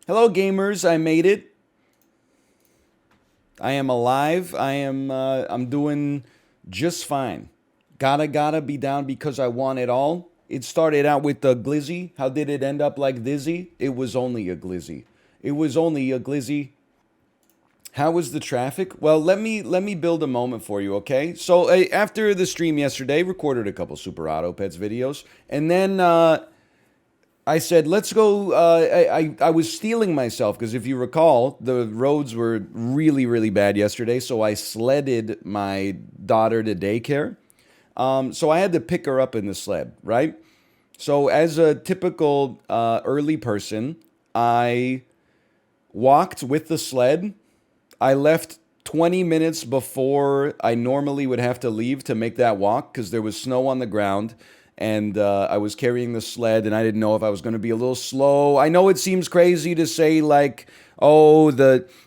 Hello, gamers. I made it. I am alive. I'm doing just fine. Gotta be down because I want it all. It started out with the glizzy. How did it end up like dizzy? It was only a glizzy. It was only a glizzy. How was the traffic? Well, let me build a moment for you, okay? So after the stream yesterday, recorded a couple Super Auto Pets videos, and then I said, let's go. I was stealing myself because if you recall, the roads were really bad yesterday. So I sledded my daughter to daycare. So I had to pick her up in the sled, right? So as a typical early person, I walked with the sled. I left 20 minutes before I normally would have to leave to make that walk because there was snow on the ground and I was carrying the sled and I didn't know if I was going to be a little slow. I know it seems crazy to say like, oh,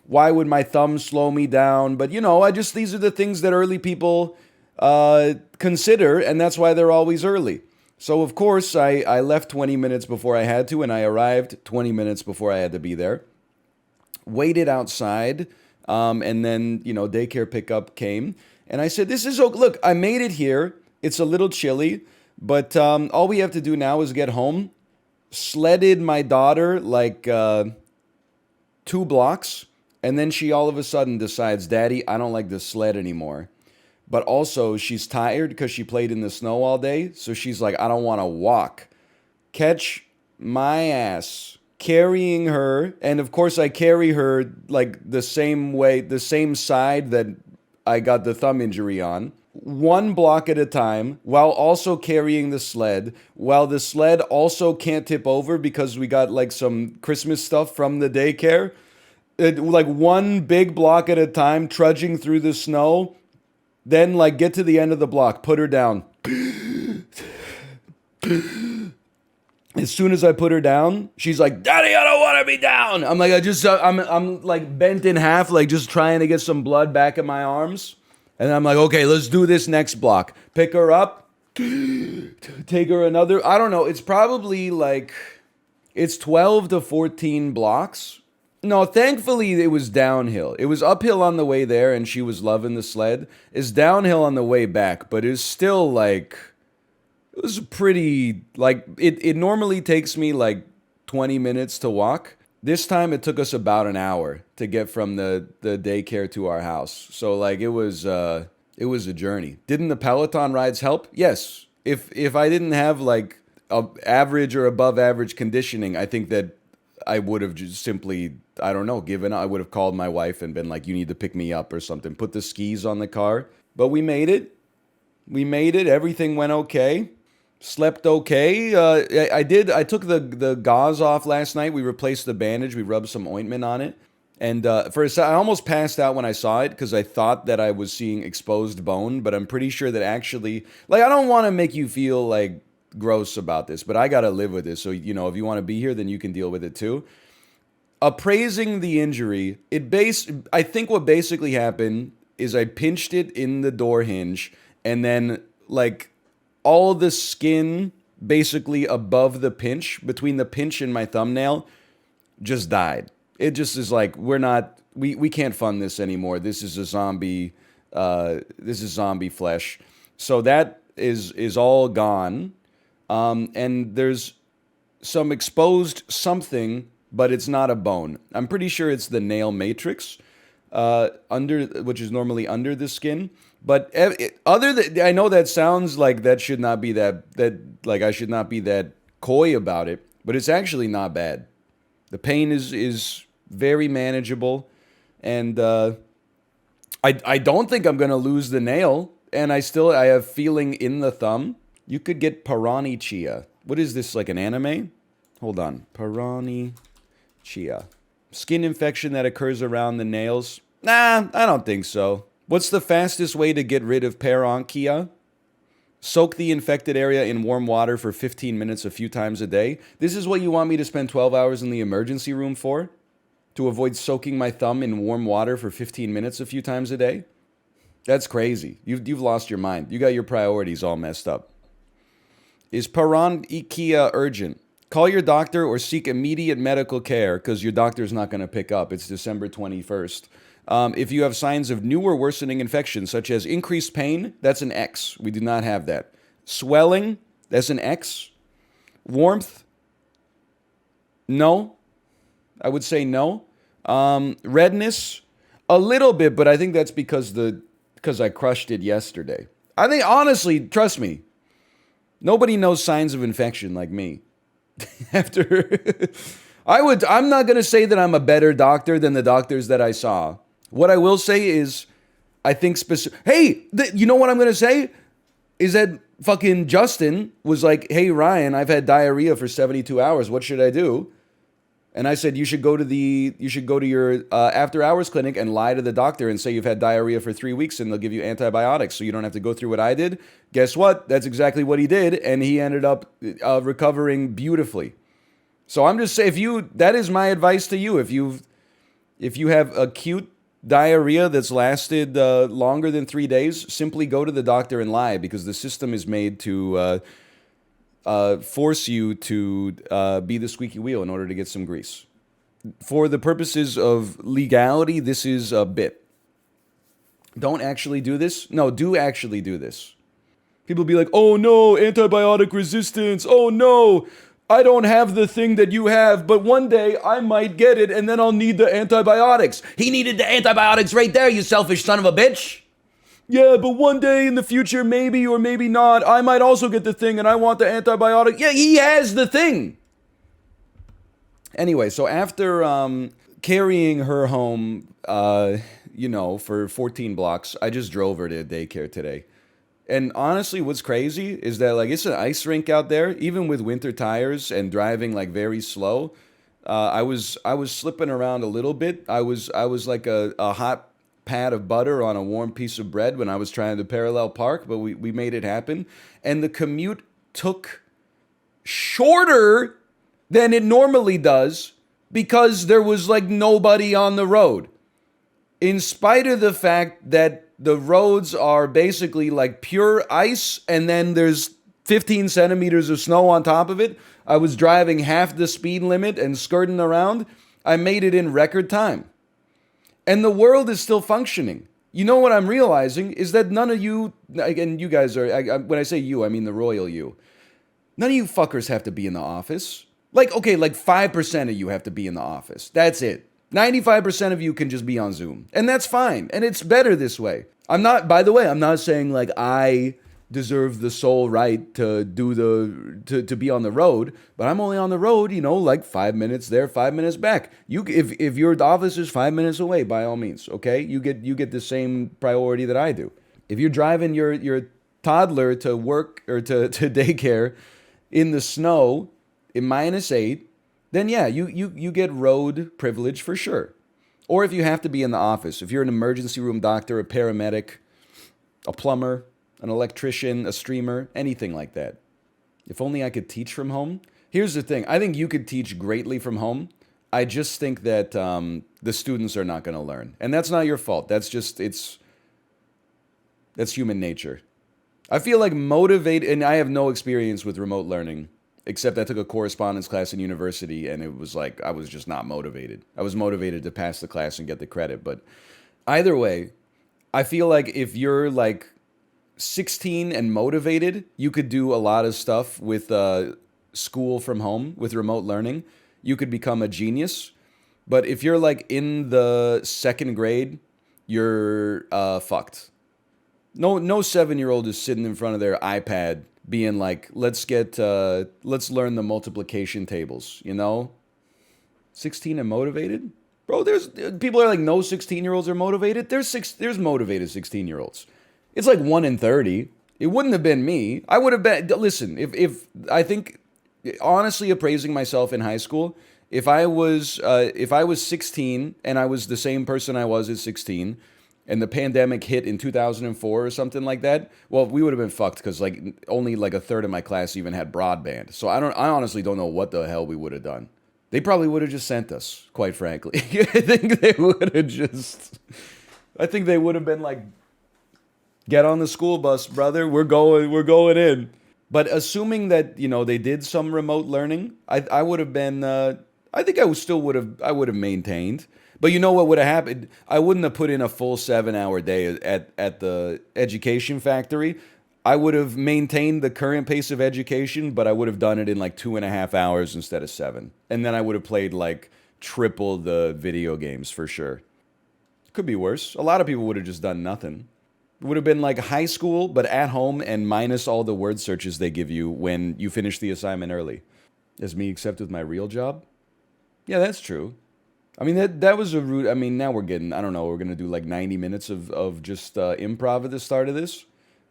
why would my thumb slow me down? But these are the things that early people consider, and that's why they're always early. So of course I left 20 minutes before I had to, and I arrived 20 minutes before I had to be there. Waited outside, and then daycare pickup came, and I said, "This is okay. Look, I made it here. It's a little chilly, but all we have to do now is get home." Sledded my daughter like 2 blocks, and then she all of a sudden decides, "Daddy, I don't like this sled anymore." But also, she's tired because she played in the snow all day, so she's like, "I don't want to walk." Catch my ass carrying her, and of course I carry her like the same way, the same side that I got the thumb injury on, 1 block at a time, while also carrying the sled, while the sled also can't tip over because we got like some Christmas stuff from the daycare. Like 1 big block at a time, trudging through the snow, then like get to the end of the block, put her down. As soon as I put her down, she's like, "Daddy, I don't want to be down." I'm like, I'm like bent in half, like just trying to get some blood back in my arms. And I'm like, okay, let's do this next block. Pick her up, take her another, I don't know, it's probably like, it's 12 to 14 blocks. No, thankfully it was downhill. It was uphill on the way there and she was loving the sled. It's downhill on the way back, but it's still like, it was pretty, like, it normally takes me like 20 minutes to walk. This time it took us about an hour to get from the daycare to our house. So like it was a journey. Didn't the Peloton rides help? Yes. If I didn't have like a average or above average conditioning, I think that I would have just simply, I don't know, given up. I would have called my wife and been like, "You need to pick me up or something." Put the skis on the car. But we made it. We made it. Everything went okay. Slept okay. I took the gauze off last night. We replaced the bandage. We rubbed some ointment on it. And for a second, I almost passed out when I saw it because I thought that I was seeing exposed bone. But I'm pretty sure that actually, like, I don't want to make you feel like gross about this, but I got to live with this. So, if you want to be here, then you can deal with it too. Appraising the injury, I think what basically happened is I pinched it in the door hinge, and then like all the skin basically above the pinch, between the pinch and my thumbnail, just died. It just is like, we can't fund this anymore. This is a zombie, this is zombie flesh. So that is all gone. And there's some exposed something, but it's not a bone. I'm pretty sure it's the nail matrix, which is normally under the skin. But I know that sounds like that should not be that like I should not be that coy about it, but it's actually not bad. The pain is very manageable, and I don't think I'm gonna lose the nail, and I have feeling in the thumb. You could get Piranha Chia. What is this, like an anime? Hold on, Piranha Chia. Skin infection that occurs around the nails. Nah, I don't think so. What's the fastest way to get rid of peronchia? Soak the infected area in warm water for 15 minutes a few times a day. This is what you want me to spend 12 hours in the emergency room for? To avoid soaking my thumb in warm water for 15 minutes a few times a day? That's crazy. You've lost your mind. You got your priorities all messed up. Is peronchia urgent? Call your doctor or seek immediate medical care because your doctor's not going to pick up. It's December 21st. If you have signs of new or worsening infections, such as increased pain, that's an X. We do not have that. Swelling, that's an X. Warmth, no. I would say no. Redness, a little bit, but I think that's because I crushed it yesterday. I think, honestly, trust me, nobody knows signs of infection like me. After I'm not going to say that I'm a better doctor than the doctors that I saw. What I will say is, I think hey, you know what I'm going to say? Is that fucking Justin was like, hey, Ryan, I've had diarrhea for 72 hours. What should I do? And I said, you should go to your after hours clinic and lie to the doctor and say you've had diarrhea for 3 weeks and they'll give you antibiotics so you don't have to go through what I did. Guess what? That's exactly what he did. And he ended up recovering beautifully. So I'm just saying, that is my advice to you. If you have acute diarrhea that's lasted longer than 3 days, simply go to the doctor and lie, because the system is made to force you to be the squeaky wheel in order to get some grease. For the purposes of legality, this is a bit. Don't actually do this. No, do actually do this. People be like, oh no, antibiotic resistance. Oh no, I don't have the thing that you have, but one day I might get it and then I'll need the antibiotics. He needed the antibiotics right there, you selfish son of a bitch. Yeah, but one day in the future, maybe or maybe not, I might also get the thing and I want the antibiotic. Yeah, he has the thing. Anyway, so after carrying her home, for 14 blocks, I just drove her to daycare today. And honestly, what's crazy is that, like, it's an ice rink out there, even with winter tires and driving like very slow. I was slipping around a little bit. I was like a hot pat of butter on a warm piece of bread when I was trying to parallel park, but we made it happen. And the commute took shorter than it normally does because there was like nobody on the road. In spite of the fact that the roads are basically like pure ice and then there's 15 centimeters of snow on top of it, I was driving half the speed limit and skirting around. I made it in record time. And the world is still functioning. You know what I'm realizing is that none of you, and you guys are, when I say you, I mean the royal you. None of you fuckers have to be in the office. Like 5% of you have to be in the office. That's it. 95% of you can just be on Zoom. And that's fine. And it's better this way. By the way, I'm not saying like I deserve the sole right to to be on the road, but I'm only on the road, like 5 minutes there, 5 minutes back. If your office is 5 minutes away, by all means, okay? You get the same priority that I do. If you're driving your toddler to work or to daycare in the snow in -8, then yeah, you get road privilege for sure. Or if you have to be in the office, if you're an emergency room doctor, a paramedic, a plumber, an electrician, a streamer, anything like that. If only I could teach from home. Here's the thing. I think you could teach greatly from home. I just think that the students are not going to learn. And that's not your fault. That's human nature. I feel like motivated, and I have no experience with remote learning, except I took a correspondence class in university, and it was like I was just not motivated. I was motivated to pass the class and get the credit. But either way, I feel like if you're like 16 and motivated, you could do a lot of stuff with school from home, with remote learning. You could become a genius. But if you're like in the second grade, you're fucked. No 7-year-old is sitting in front of their iPad being like, let's learn the multiplication tables, 16 and motivated? Bro, there's people are like, no 16-year-olds are motivated. There's motivated 16-year-olds. It's like 1 in 30. It wouldn't have been me. I would have been, listen, if I think, honestly appraising myself in high school, if I was 16 and I was the same person I was at 16, and the pandemic hit in 2004 or something like that, well, we would have been fucked because like only like a third of my class even had broadband. So I honestly don't know what the hell we would have done. They probably would have just sent us, quite frankly. I think they would have been like, get on the school bus, brother. We're going in. But assuming that, they did some remote learning, I would have been, I think I I would have maintained. But you know what would have happened? I wouldn't have put in a full 7 hour day at the education factory. I would have maintained the current pace of education, but I would have done it in like 2.5 hours instead of 7. And then I would have played like triple the video games for sure. Could be worse. A lot of people would have just done nothing. It would have been like high school, but at home and minus all the word searches they give you when you finish the assignment early. As me, except with my real job? Yeah, that's true. I mean, that was a route. I mean, now we're getting, I don't know, we're going to do like 90 minutes of just improv at the start of this.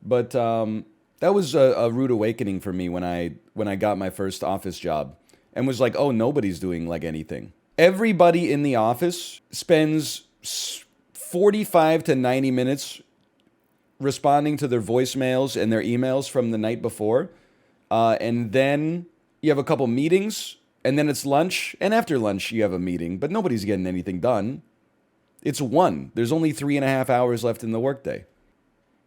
But that was a rude awakening for me when I got my first office job and was like, oh, nobody's doing like anything. Everybody in the office spends 45 to 90 minutes responding to their voicemails and their emails from the night before. And then you have a couple meetings, and then it's lunch. And after lunch, you have a meeting, but nobody's getting anything done. It's 1. There's only 3.5 hours left in the workday.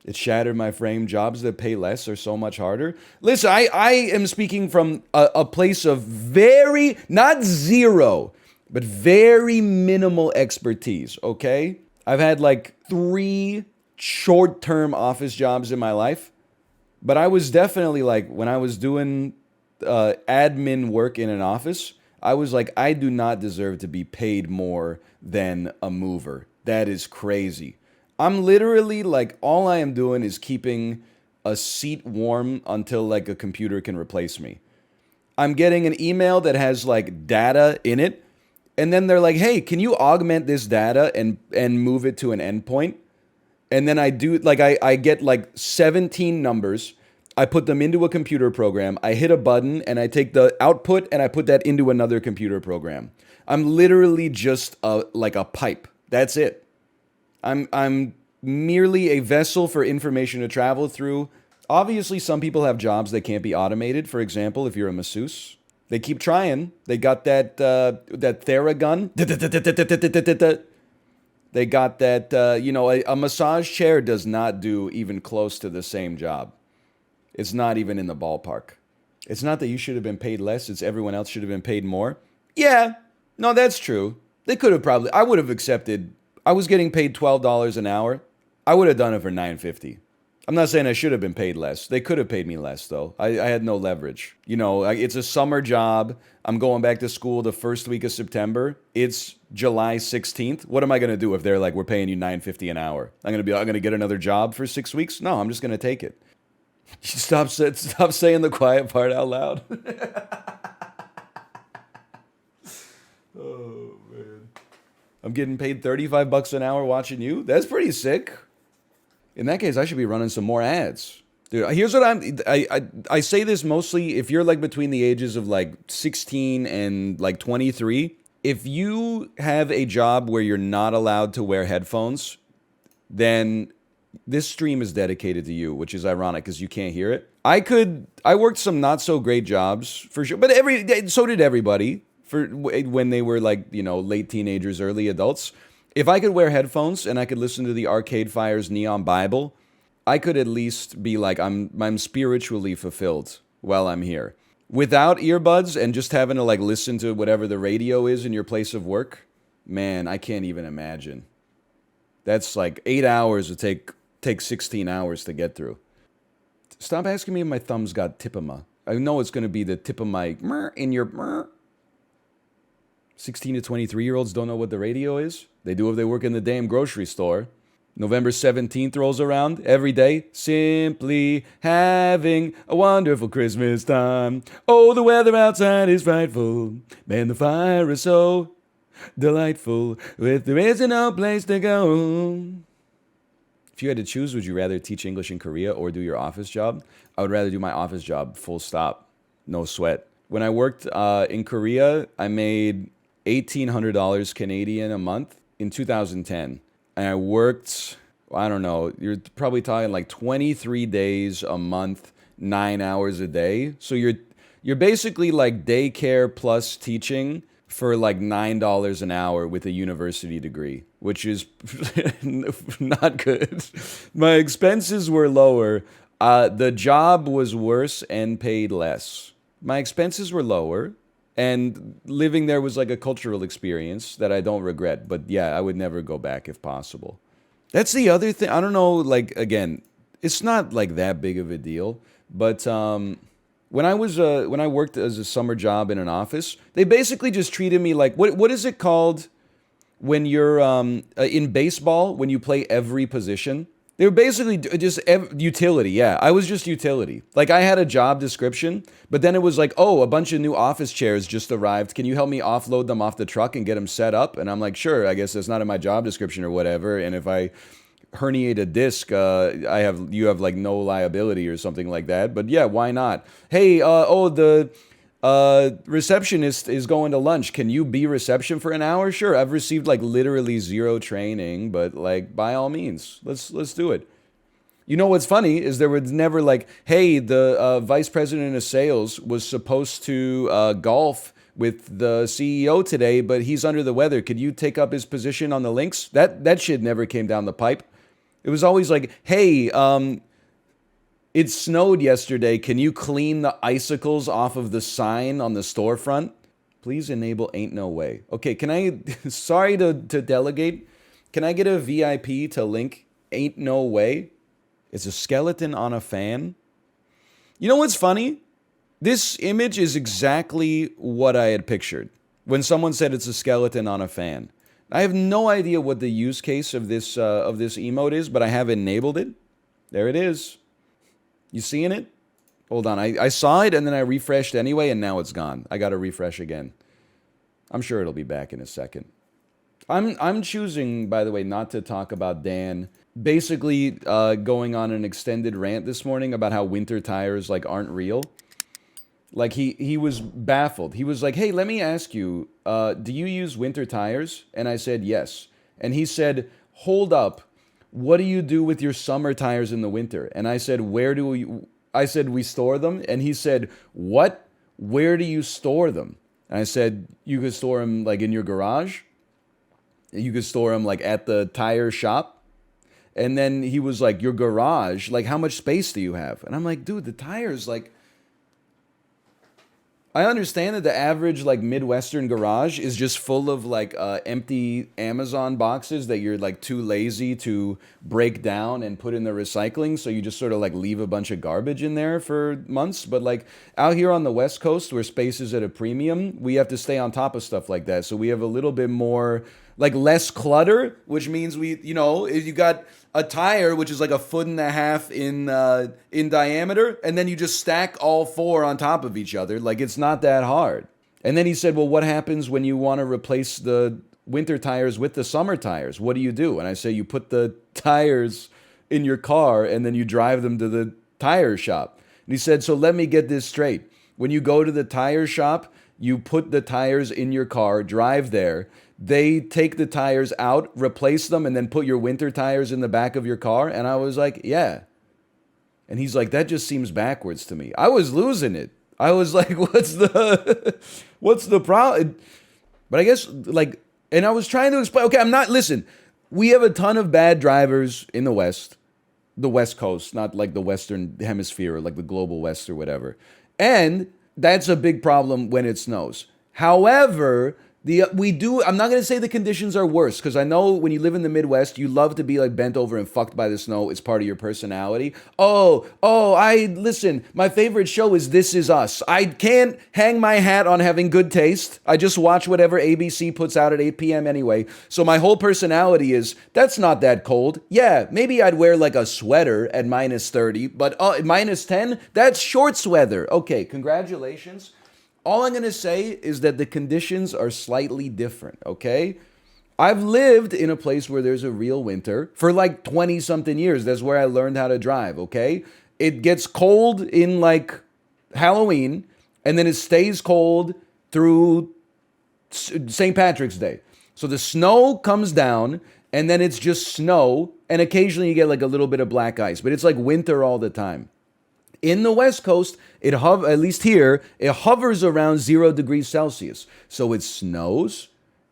It shattered my frame. Jobs that pay less are so much harder. Listen, I am speaking from a place of very, not zero, but very minimal expertise, okay? I've had like 3 short-term office jobs in my life, but I was definitely like, when I was doing admin work in an office, I was like, I do not deserve to be paid more than a mover. That is crazy. I'm literally like, all I am doing is keeping a seat warm until like a computer can replace me. I'm getting an email that has like data in it, and then they're like, hey, can you augment this data and move it to an endpoint? And then I do, like, I get like 17 numbers. I put them into a computer program. I hit a button and I take the output and I put that into another computer program. I'm literally just like a pipe. That's it. I'm merely a vessel for information to travel through. Obviously, some people have jobs that can't be automated. For example, if you're a masseuse, they keep trying. They got that Theragun. They got that, a massage chair does not do even close to the same job. It's not even in the ballpark. It's not that you should have been paid less. It's everyone else should have been paid more. Yeah, no, that's true. They could have probably, I would have accepted. I was getting paid $12 an hour. I would have done it for $9.50. I'm not saying I should have been paid less. They could have paid me less, though. I had no leverage. It's a summer job. I'm going back to school the first week of September. It's July 16th. What am I going to do if they're like, we're paying you $9.50 an hour? I'm going to get another job for 6 weeks? No, I'm just going to take it. Stop saying the quiet part out loud. Oh, man. I'm getting paid $35 an hour watching you? That's pretty sick. In that case, I should be running some more ads. Dude, here's what I say this mostly if you're like between the ages of like 16 and like 23. If you have a job where you're not allowed to wear headphones, then this stream is dedicated to you, which is ironic because you can't hear it. I worked some not so great jobs for sure, but so did everybody for when they were like, late teenagers, early adults. If I could wear headphones and I could listen to the Arcade Fire's Neon Bible, I could at least be like, I'm spiritually fulfilled while I'm here. Without earbuds and just having to like listen to whatever the radio is in your place of work, man, I can't even imagine. That's like 8 hours would take 16 hours to get through. Stop asking me if my thumb's got tipema. I know it's going to be the tip of my in your 16 to 23-year-olds don't know what the radio is. They do if they work in the damn grocery store. November 17th rolls around every day. Simply having a wonderful Christmas time. Oh, the weather outside is frightful. Man, the fire is so delightful. With there isn't no place to go. If you had to choose, would you rather teach English in Korea or do your office job? I would rather do my office job, full stop. No sweat. When I worked in Korea, I made $1,800 Canadian a month in 2010. And I worked, I don't know, you're probably talking like 23 days a month, 9 hours a day. So you're basically like daycare plus teaching for like $9 an hour with a university degree, which is not good. My expenses were lower. The job was worse and paid less. My expenses were lower, and living there was like a cultural experience that I don't regret. But yeah, I would never go back if possible. That's the other thing. I don't know, like, again, it's not like that big of a deal. But when I worked as a summer job in an office, they basically just treated me like what is it called when you're in baseball when you play every position? They were basically just utility. Yeah, I was just utility. Like I had a job description, but then it was like, oh, a bunch of new office chairs just arrived. Can you help me offload them off the truck and get them set up? And I'm like, sure. I guess that's not in my job description or whatever. And if I herniate a disc, you have like no liability or something like that. But yeah, why not? Hey, the receptionist is going to lunch. Can you be reception for an hour? Sure. I've received like literally zero training, but like by all means, let's do it. You know what's funny is there was never like, hey, the vice president of sales was supposed to golf with the CEO today, but he's under the weather. Could you take up his position on the links? That shit never came down the pipe. It was always like, hey, it snowed yesterday. Can you clean the icicles off of the sign on the storefront? Please enable Ain't No Way. Okay, can I, sorry to delegate. Can I get a VIP to link Ain't No Way? It's a skeleton on a fan. You know what's funny? This image is exactly what I had pictured when someone said it's a skeleton on a fan. I have no idea what the use case of this emote is, but I have enabled it. There it is. You seeing it? Hold on. I saw it and then I refreshed anyway, and now it's gone. I got to refresh again. I'm sure it'll be back in a second. I'm choosing, by the way, not to talk about Dan basically going on an extended rant this morning about how winter tires like aren't real. Like he was baffled. He was like, "Hey, let me ask you, do you use winter tires?" And I said, "Yes." And he said, "Hold up. What do you do with your summer tires in the winter?" And I said, I said, "We store them." And he said, "What? Where do you store them?" And I said, "You could store them like in your garage. You could store them like at the tire shop." And then he was like, "Your garage? Like how much space do you have?" And I'm like, "Dude, the tires like..." I understand that the average like Midwestern garage is just full of like empty Amazon boxes that you're like too lazy to break down and put in the recycling. So you just sort of like leave a bunch of garbage in there for months. But like out here on the West Coast where space is at a premium, we have to stay on top of stuff like that. So we have a little bit more like less clutter, which means if you got a tire which is like 1.5 feet in diameter, and then you just stack all four on top of each other. Like it's not that hard. And then he said, "Well, what happens when you want to replace the winter tires with the summer tires? What do you do?" And I say, "You put the tires in your car and then you drive them to the tire shop." And he said, "So let me get this straight. When you go to the tire shop, you put the tires in your car, drive there. They take the tires out, replace them, and then put your winter tires in the back of your car." And I was like, "Yeah." And he's like, "That just seems backwards to me." I was losing it. I was like, what's the problem? But I guess like, and I was trying to explain, okay, listen, we have a ton of bad drivers in the West Coast, not like the Western hemisphere or like the global West or whatever. And that's a big problem when it snows. However, I'm not going to say the conditions are worse, because I know when you live in the Midwest, you love to be like bent over and fucked by the snow. It's part of your personality. Listen, my favorite show is This Is Us. I can't hang my hat on having good taste. I just watch whatever ABC puts out at 8 p.m. anyway. So my whole personality is, that's not that cold. Yeah, maybe I'd wear like a sweater at -30, but -10, that's shorts weather. Okay, congratulations. All I'm going to say is that the conditions are slightly different, okay? I've lived in a place where there's a real winter for like 20-something years. That's where I learned how to drive, okay? It gets cold in like Halloween, and then it stays cold through St. Patrick's Day. So the snow comes down, and then it's just snow, and occasionally you get like a little bit of black ice, but it's like winter all the time. In the West Coast, at least here, it hovers around 0 degrees Celsius. So it snows,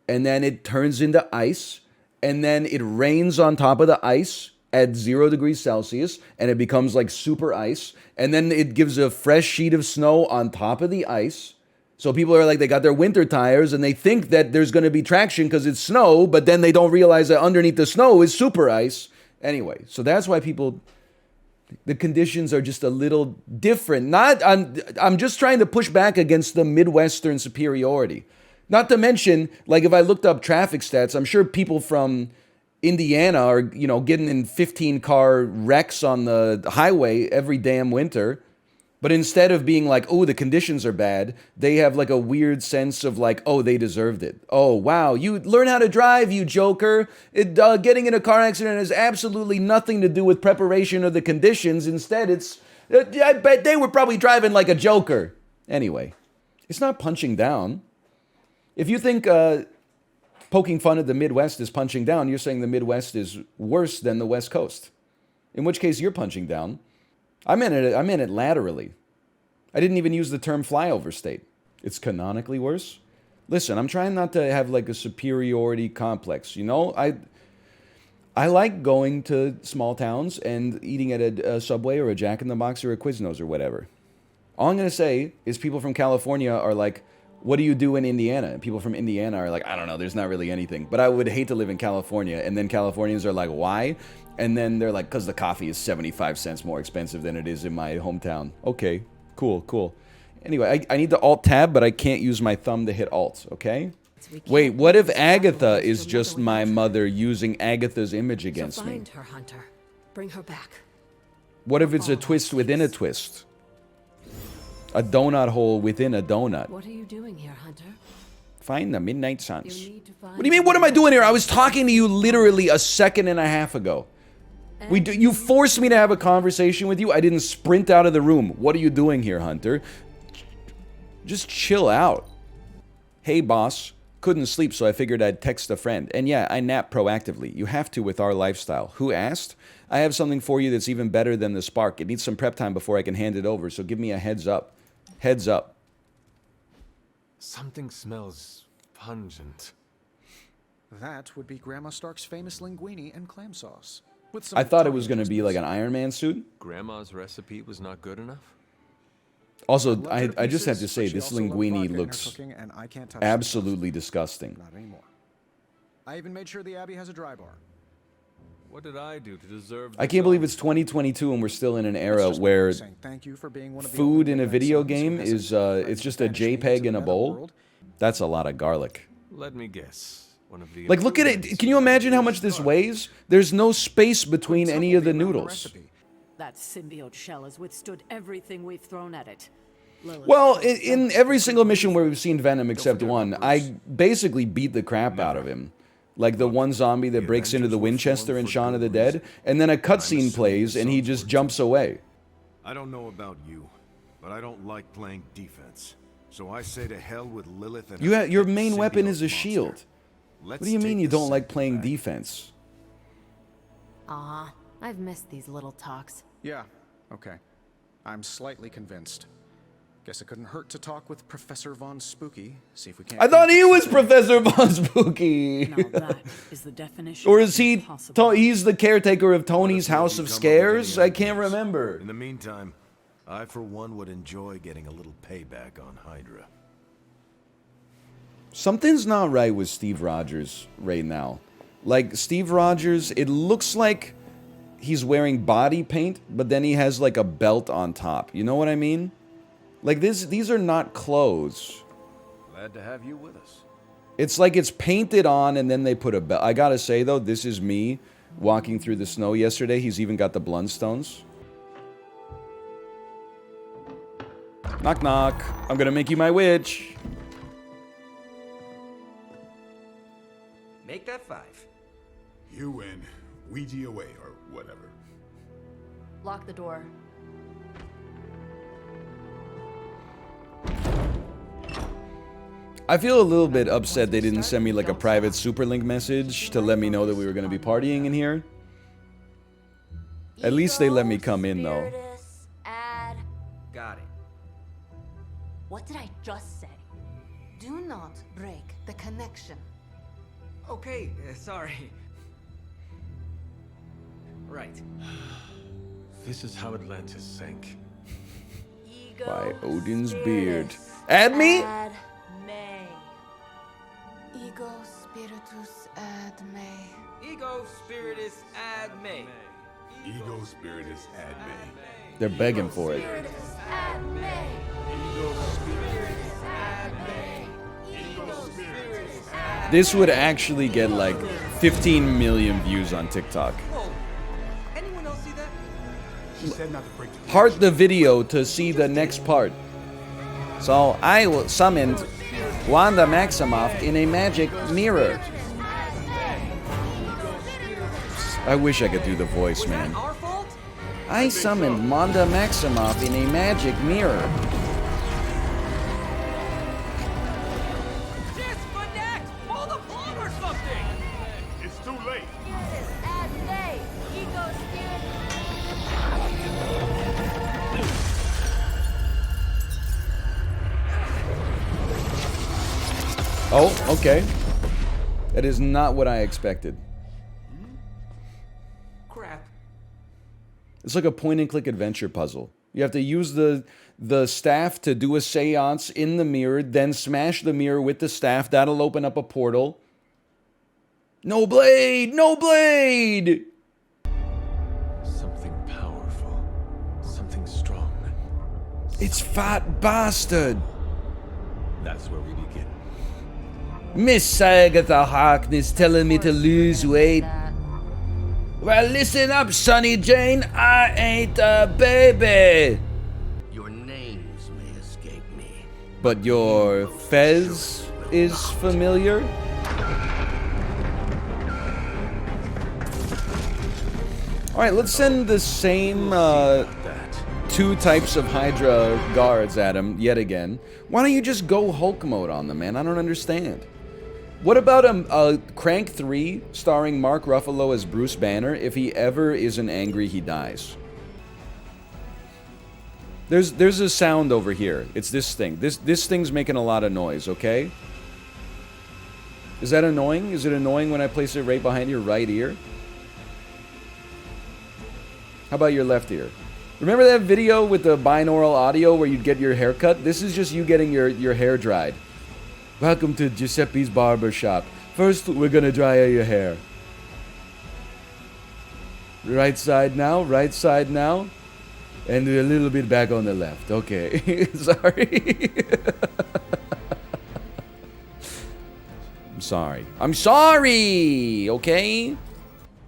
and then it turns into ice, and then it rains on top of the ice, at 0 degrees Celsius and it becomes like super ice. And then it gives a fresh sheet of snow on top of the ice. So people are like, they got their winter tires and they think that there's going to be traction because it's snow, but then they don't realize that underneath the snow is super ice. Anyway, so that's why the conditions are just a little different. I'm just trying to push back against the Midwestern superiority. Not to mention, like if I looked up traffic stats, I'm sure people from Indiana are, getting in 15-car wrecks on the highway every damn winter. But instead of being like, oh, the conditions are bad, they have like a weird sense of like, oh, they deserved it. Oh, wow, you learn how to drive, you joker. Getting in a car accident has absolutely nothing to do with preparation or the conditions. Instead, I bet they were probably driving like a joker. Anyway, it's not punching down. If you think poking fun at the Midwest is punching down, you're saying the Midwest is worse than the West Coast. In which case, you're punching down. I meant it laterally. I didn't even use the term flyover state. It's canonically worse. Listen, I'm trying not to have like a superiority complex. I like going to small towns and eating at a Subway or a Jack in the Box or a Quiznos or whatever. All I'm going to say is people from California are like, what do you do in Indiana? And people from Indiana are like, I don't know, there's not really anything. But I would hate to live in California. And then Californians are like, why? And then they're like, because the coffee is 75 cents more expensive than it is in my hometown. Okay, cool. Anyway, I need to Alt-Tab, but I can't use my thumb to hit Alt, okay? Wait, what if Agatha is just my mother using Agatha's image against me? Find her, Hunter. Bring her back. What if it's a twist within a twist? A donut hole within a donut. What are you doing here, Hunter? Find the Midnight Suns. What do you mean, what am I doing here? I was talking to you literally a second and a half ago. You forced me to have a conversation with you. I didn't sprint out of the room. What are you doing here, Hunter? Just chill out. Hey, boss. Couldn't sleep, so I figured I'd text a friend. And yeah, I nap proactively. You have to with our lifestyle. Who asked? I have something for you that's even better than the spark. It needs some prep time before I can hand it over, so give me a heads up. Heads up. Something smells pungent. That would be Grandma Stark's famous linguine and clam sauce. With some I thought it was going to be like an Iron Man suit. Grandma's recipe was not good enough? Also, I just have to say, this linguine looks absolutely disgusting. Not anymore. I even made sure the Abbey has a dry bar. What did I do to deserve I can't believe it's 2022 and we're still in an era where food in a video game is it's just a JPEG in a bowl. That's a lot of garlic. Let me guess. One of the Like, look at it. Can you imagine how much this weighs? There's no space between any of the noodles. That symbiote shell has withstood everything we've thrown at it. Well, in every single mission where we've seen Venom except one, I basically beat the crap out of him. Like the one zombie that breaks into the Winchester in Shaun of the Dead, and then a cutscene plays and he just jumps away. I don't know about you, but I don't like playing defense. So I say to hell with Lilith and your main weapon is a shield. What do you mean you don't like playing defense? Aw, I've missed these little talks. Yeah, okay. I'm slightly convinced. Guess it couldn't hurt to talk with Professor Von Spooky. See if we can't. I thought he was Professor Von Spooky. Now that is the definition. Or is he? He's the caretaker of Tony's House of Scares. I can't remember. In the meantime, I for one would enjoy getting a little payback on Hydra. Something's not right with Steve Rogers right now. Like Steve Rogers, it looks like he's wearing body paint, but then he has like a belt on top. You know what I mean? Like these are not clothes. Glad to have you with us. It's like it's painted on and then they put a belt. I gotta say though, this is me walking through the snow yesterday. He's even got the Blundstones. Knock knock. I'm gonna make you my witch. Make that 5. You win. Ouija away or whatever. Lock the door. I feel a little bit upset they didn't send me like a private Superlink message to let me know that we were going to be partying in here. At least they let me come in though. Got it. What did I just say? Do not break the connection. Okay, sorry. Right. This is how Atlantis sank. Ego By Odin's beard. spiritus Add me? ad me. Ego spiritus ad me. Ego spiritus ad me. Ego spiritus ad me. They're begging for it. Spiritus ad me. This would actually get like 15 million views on TikTok. Whoa. Anyone else see that? She said not to break the Heart the video to see the next part. So I will summoned Wanda Maximoff in a magic mirror. I wish I could do the voice, man. Our fault? I summoned Wanda Maximoff in a magic mirror. Disconnect! Pull the plug or something! It's too late. Spiritus ad me. Ego spiritus. Oh, okay. That is not what I expected. Crap. It's like a point-and-click adventure puzzle. You have to use the staff to do a seance in the mirror, then smash the mirror with the staff. That'll open up a portal. No blade! No blade! Something powerful. Something strong. It's Fat Bastard! That's where we begin. Miss Agatha Harkness telling me to lose weight. Well, listen up, Sonny Jane. I ain't a baby. Your names may escape me. But your fez is familiar? Alright, let's send the same two types of Hydra guards at him yet again. Why don't you just go Hulk mode on them, man? I don't understand. What about a Crank 3 starring Mark Ruffalo as Bruce Banner? If he ever isn't angry, he dies. There's a sound over here. It's this thing. This thing's making a lot of noise, okay? Is that annoying? Is it annoying when I place it right behind your right ear? How about your left ear? Remember that video with the binaural audio where you'd get your hair cut? This is just you getting your hair dried. Welcome to Giuseppe's Barber Shop. First, we're gonna dry your hair. Right side now, right side now. And a little bit back on the left. Okay, sorry. I'm sorry. I'm sorry, okay?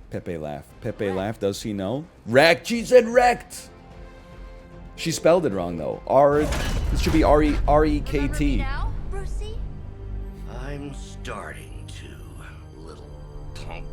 Pepe laughed. Pepe laughed, does he know? Wrecked, she said wrecked. She spelled it wrong though. This should be R-E-K-T. Now, Brucey? I'm starting to, little punk.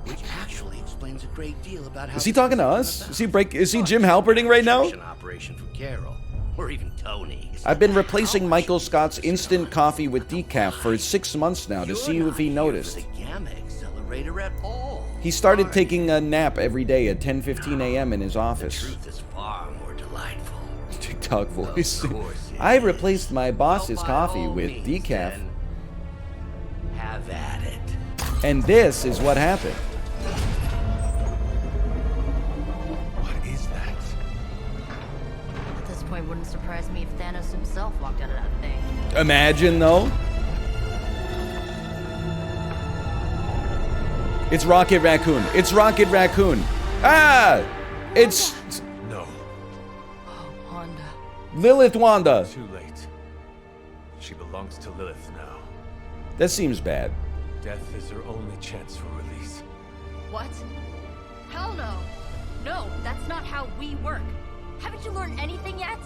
Which actually explains a great deal about how. Is he talking to us? Is he Jim Halperting right now? Operation from Carol, or even Tony. I've been replacing Michael Scott's instant coffee with decaf for 6 months now to see if he noticed. The gamma accelerator at all. He started taking a nap every day at 10:15 a.m. in his office. Truth is far more delightful. TikTok voice. Of course it I is. replaced my boss's By coffee all with means, decaf, then, have at it. and this is what happened. What is that? At this point, wouldn't surprise me if Thanos himself walked out of that thing. Imagine though. It's Rocket Raccoon. It's Rocket Raccoon. Ah! It's No. Oh, Wanda. Lilith Wanda. Too late. She belongs to Lilith now. That seems bad. Death is her only chance for release. What? Hell no. No, that's not how we work. Haven't you learned anything yet?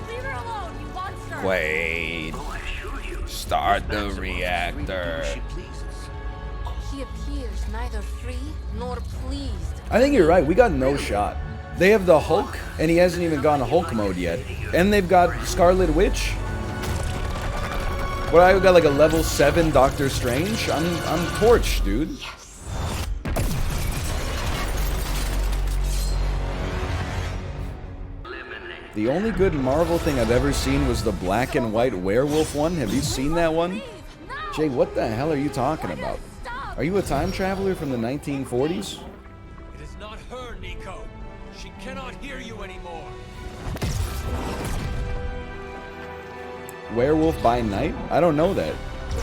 Leave her alone, you monster! Wait. Oh, I assure you. Start the Maximoff reactor. is free to do as she pleases. He appears neither free nor pleased. I think you're right. We got no shot. They have the Hulk, and he hasn't even gone Hulk mode yet. And they've got Scarlet Witch. What, I got like a level 7 Doctor Strange? I'm torched, dude. The only good Marvel thing I've ever seen was the black and white werewolf one. Have you seen that one? Jay, what the hell are you talking about? Are you a time traveler from the 1940s? It is not her, Nico. She cannot hear you anymore. Werewolf by Night? I don't know that.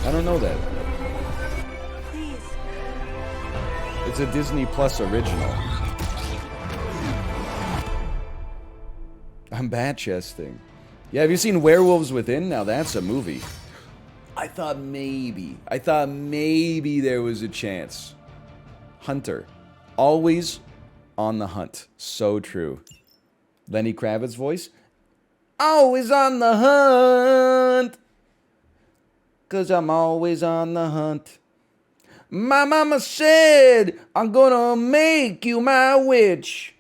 I don't know that. Please. It's a Disney Plus original. I'm bad chesting. Yeah, have you seen Werewolves Within? Now that's a movie. I thought maybe there was a chance. Hunter. Always on the hunt. So true. Lenny Kravitz voice. Always on the hunt. 'Cause I'm always on the hunt. My mama said, I'm gonna make you my witch.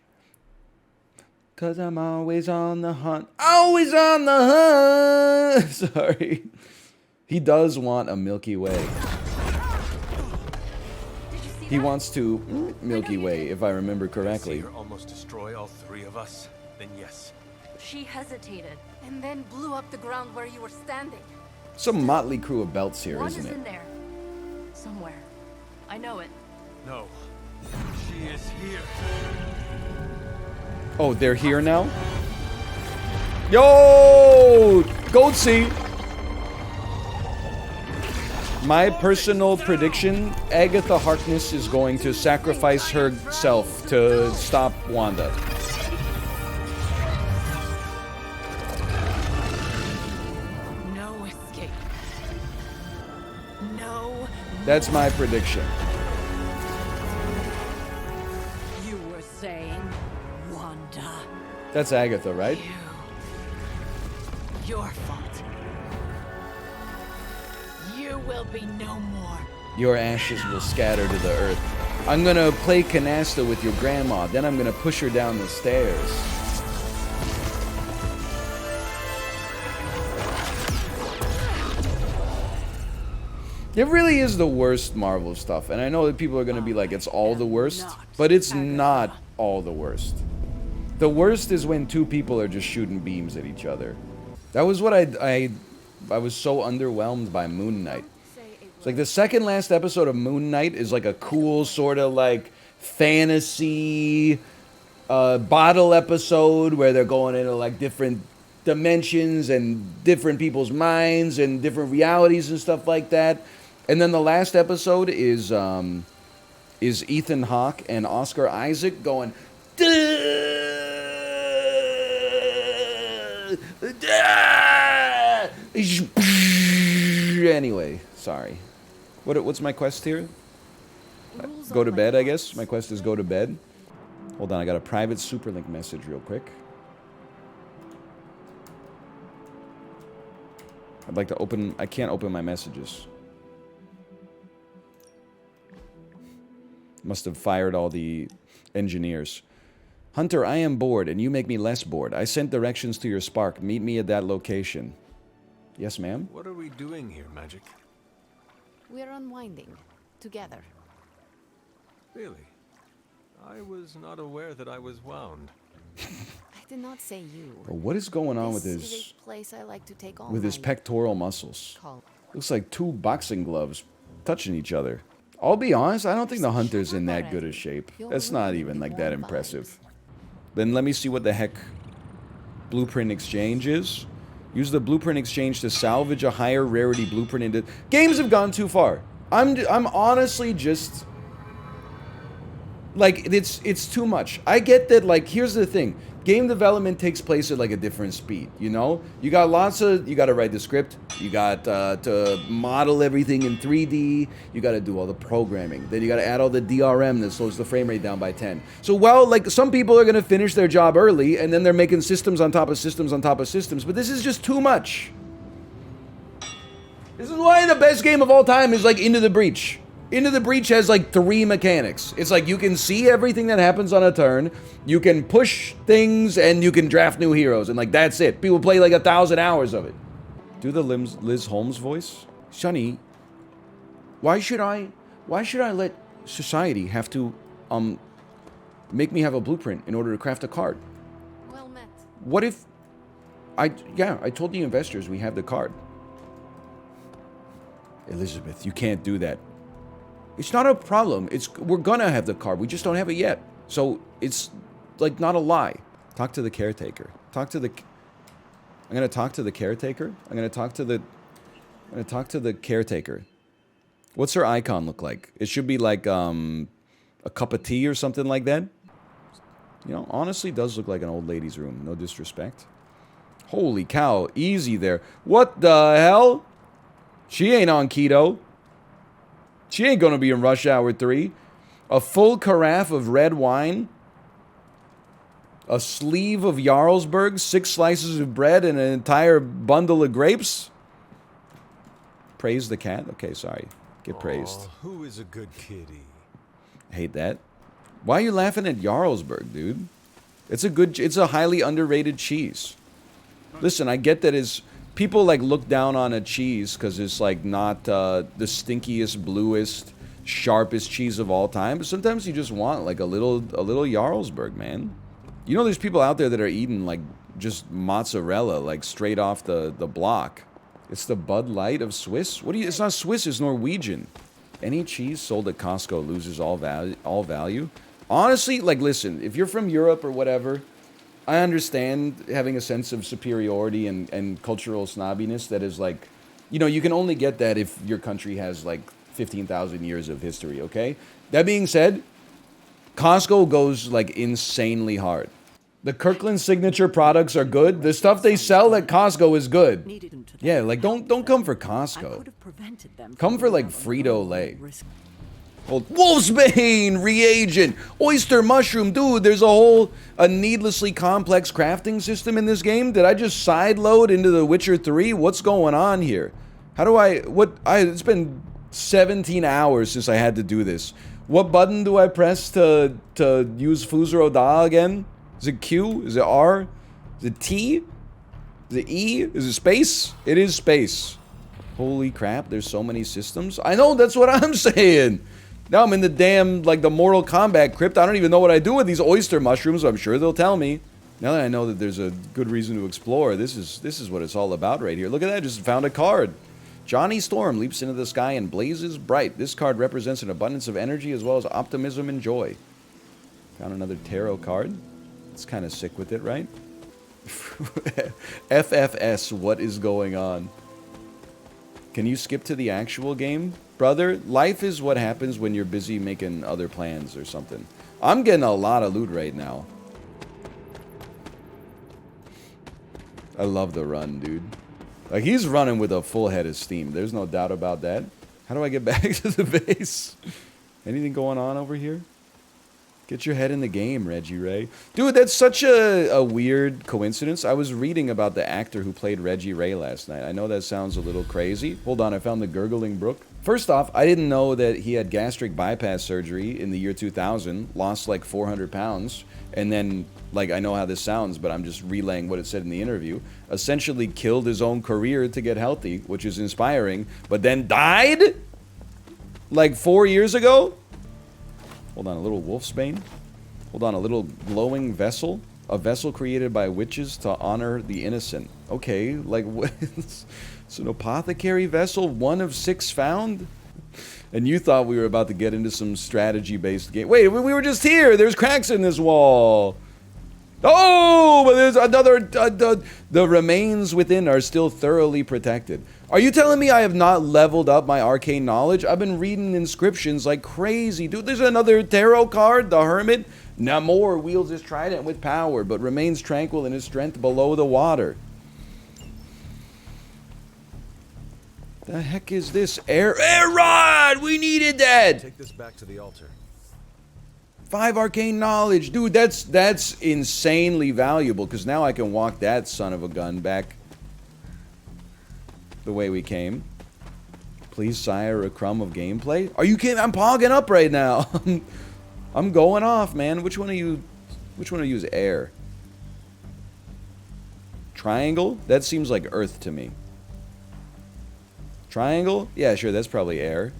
'Cause I'm always on the hunt. Always on the hunt. Sorry. He does want a Milky Way. He wants to Milky Way, if I remember correctly. See her almost destroy all three of us? Then yes. She hesitated and then blew up the ground where you were standing. Some motley crew of belts here, One isn't is it? in there. Somewhere. I know it. No. She is here. Oh, they're here now? Yo! Goatsy! My personal prediction, Agatha Harkness is going to sacrifice herself to stop Wanda. No escape. No. That's my prediction. You were saying, Wanda. That's Agatha, right? Your fault. You will be no more. Your ashes will scatter to the earth. I'm gonna play canasta with your grandma, then I'm gonna push her down the stairs. It really is the worst Marvel stuff, and I know that people are gonna be like, it's all the worst, but it's not all the worst. The worst is when two people are just shooting beams at each other. That was what I was so underwhelmed by Moon Knight. It's like the second last episode of Moon Knight is like a cool sort of like fantasy bottle episode where they're going into like different dimensions and different people's minds and different realities and stuff like that. And then the last episode is Ethan Hawke and Oscar Isaac going, anyway, sorry. What's my quest here? Go to bed, I guess. My quest is go to bed. Hold on, I got a private Superlink message real quick. I'd like to open... I can't open my messages. Must have fired all the engineers. Hunter, I am bored, and you make me less bored. I sent directions to your spark. Meet me at that location. Yes, ma'am? What are we doing here, Magic? We're unwinding. Together. Really? I was not aware that I was wound. I did not say you. Well, what is going on with This is his... a place I like to take all with his my pectoral muscles? call. Looks like two boxing gloves touching each other. I'll be honest, I don't think the Hunter's in that good a shape. That's not even like that impressive. Then let me see what the heck Blueprint Exchange is. Use the Blueprint Exchange to salvage a higher rarity blueprint into... Games have gone too far. I'm honestly just... Like, it's too much. I get that, like, here's the thing. Game development takes place at, like, a different speed, you know? You got you gotta write the script. You got to model everything in 3D. You gotta do all the programming. Then you gotta add all the DRM that slows the frame rate down by 10. So, well, like, some people are gonna finish their job early, and then they're making systems on top of systems on top of systems. But this is just too much. This is why the best game of all time is, like, Into the Breach. Into the Breach has like 3 mechanics. It's like you can see everything that happens on a turn, you can push things, and you can draft new heroes, and like that's it. People play like 1,000 hours of it. Do the Liz Holmes voice? Sonny, why should I let society have to make me have a blueprint in order to craft a card? Well met. What if I told the investors we have the card. Elizabeth, you can't do that. It's not a problem. We're gonna have the card. We just don't have it yet. So it's like not a lie. Talk to the caretaker. I'm gonna talk to the caretaker. I'm gonna talk to the caretaker. What's her icon look like? It should be like a cup of tea or something like that. You know, honestly, does look like an old lady's room. No disrespect. Holy cow, easy there. What the hell? She ain't on keto. She ain't gonna be in rush hour 3. A full carafe of red wine. A sleeve of Jarlsberg. 6 slices of bread and an entire bundle of grapes. Praise the cat? Okay, sorry. Get praised. Who is a good kitty? Hate that. Why are you laughing at Jarlsberg, dude? It's a highly underrated cheese. Listen, I get that people like look down on a cheese because it's like not the stinkiest, bluest, sharpest cheese of all time. But sometimes you just want like a little Jarlsberg, man. You know, there's people out there that are eating like just mozzarella, like straight off the block. It's the Bud Light of Swiss. It's not Swiss, it's Norwegian. Any cheese sold at Costco loses all value. Honestly, like, listen, if you're from Europe or whatever, I understand having a sense of superiority and cultural snobbiness that is like, you know, you can only get that if your country has like 15,000 years of history, okay? That being said, Costco goes like insanely hard. The Kirkland signature products are good. The stuff they sell at Costco is good. Yeah, like don't come for Costco. Come for like Frito-Lay. Old Wolfsbane reagent, oyster mushroom, dude. There's a needlessly complex crafting system in this game. Did I just sideload into The Witcher 3? What's going on here? How do it's been 17 hours since I had to do this. What button do I press to use Fuzuro Da again? Is it Q? Is it R? Is it T? Is it E? Is it space? It is space. Holy crap, there's so many systems. I know, that's what I'm saying. Now I'm in the damn, like, the Mortal Kombat crypt. I don't even know what I do with these oyster mushrooms. I'm sure they'll tell me. Now that I know that there's a good reason to explore, this is what it's all about right here. Look at that, just found a card. Johnny Storm leaps into the sky and blazes bright. This card represents an abundance of energy as well as optimism and joy. Found another tarot card. It's kind of sick with it, right? FFS, what is going on? Can you skip to the actual game? Brother, life is what happens when you're busy making other plans or something. I'm getting a lot of loot right now. I love the run, dude. Like, he's running with a full head of steam. There's no doubt about that. How do I get back to the base? Anything going on over here? Get your head in the game, Reggie Ray. Dude, that's such a weird coincidence. I was reading about the actor who played Reggie Ray last night. I know that sounds a little crazy. Hold on, I found the gurgling brook. First off, I didn't know that he had gastric bypass surgery in the year 2000, lost like 400 pounds, and then, like, I know how this sounds, but I'm just relaying what it said in the interview, essentially killed his own career to get healthy, which is inspiring, but then died? Like 4 years ago? Hold on, a little wolfsbane. Hold on, a little glowing vessel. A vessel created by witches to honor the innocent. Okay, like, what? It's an apothecary vessel, 1 of 6 found? And you thought we were about to get into some strategy-based game. Wait, we were just here! There's cracks in this wall! Oh, but there's another... the remains within are still thoroughly protected. Are you telling me I have not leveled up my arcane knowledge? I've been reading inscriptions like crazy. Dude, there's another tarot card, the Hermit. Namor wields his trident with power, but remains tranquil in his strength below the water. The heck is this? Air rod! We needed that! Take this back to the altar. 5 arcane knowledge. Dude, that's insanely valuable, because now I can walk that son of a gun back the way we came. Please, sire, a crumb of gameplay. Are you kidding? I'm pogging up right now. I'm going off, man. Which one of you is air? Triangle? That seems like earth to me. Triangle? Yeah, sure, that's probably air.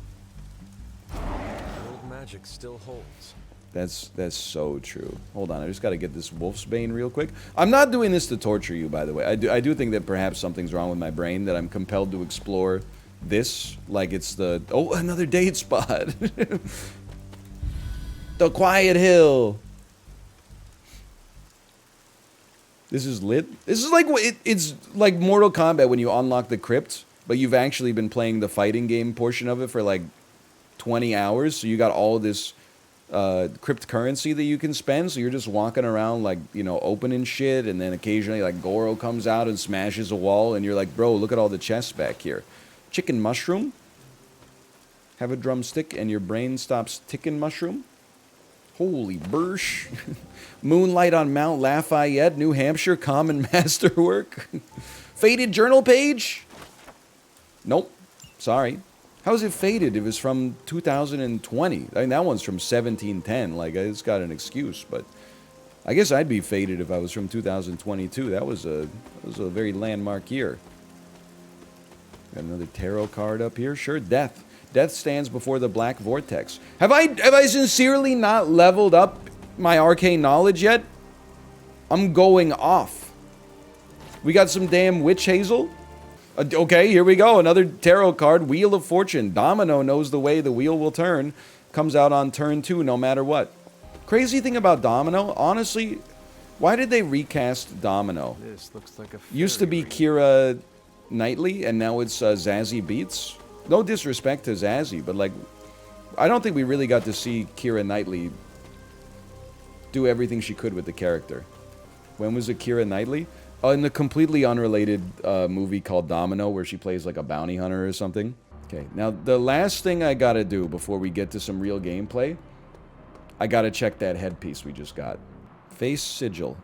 Old magic still holds. That's so true. Hold on, I just got to get this wolfsbane real quick. I'm not doing this to torture you, by the way. I do think that perhaps something's wrong with my brain, that I'm compelled to explore this, like it's the... Oh, another date spot. The Quiet Hill. This is lit. This is like... It's like Mortal Kombat when you unlock the crypt, but you've actually been playing the fighting game portion of it for like 20 hours, so you got all this crypt currency that you can spend, so you're just walking around like, you know, opening shit, and then occasionally like Goro comes out and smashes a wall, and you're like, bro, look at all the chests back here. Chicken mushroom? Have a drumstick and your brain stops ticking mushroom? Holy bursh. Moonlight on Mount Lafayette, New Hampshire, common masterwork. Faded journal page? Nope. Sorry. How is it faded? It was from 2020. I mean, that one's from 1710. Like, it's got an excuse, but I guess I'd be faded if I was from 2022. That was a very landmark year. Got another tarot card up here. Sure, death. Death stands before the black vortex. Have I sincerely not leveled up my arcane knowledge yet? I'm going off. We got some damn witch hazel. Okay, here we go. Another tarot card. Wheel of Fortune. Domino knows the way the wheel will turn. Comes out on turn 2 no matter what. Crazy thing about Domino, honestly, why did they recast Domino? This looks like a Used to be Keira Knightley, and now it's Zazie Beetz. No disrespect to Zazie, but like, I don't think we really got to see Keira Knightley do everything she could with the character. When was it Keira Knightley? In the completely unrelated movie called Domino, where she plays like a bounty hunter or something. Okay, now the last thing I gotta do before we get to some real gameplay, I gotta check that headpiece we just got. Face sigil.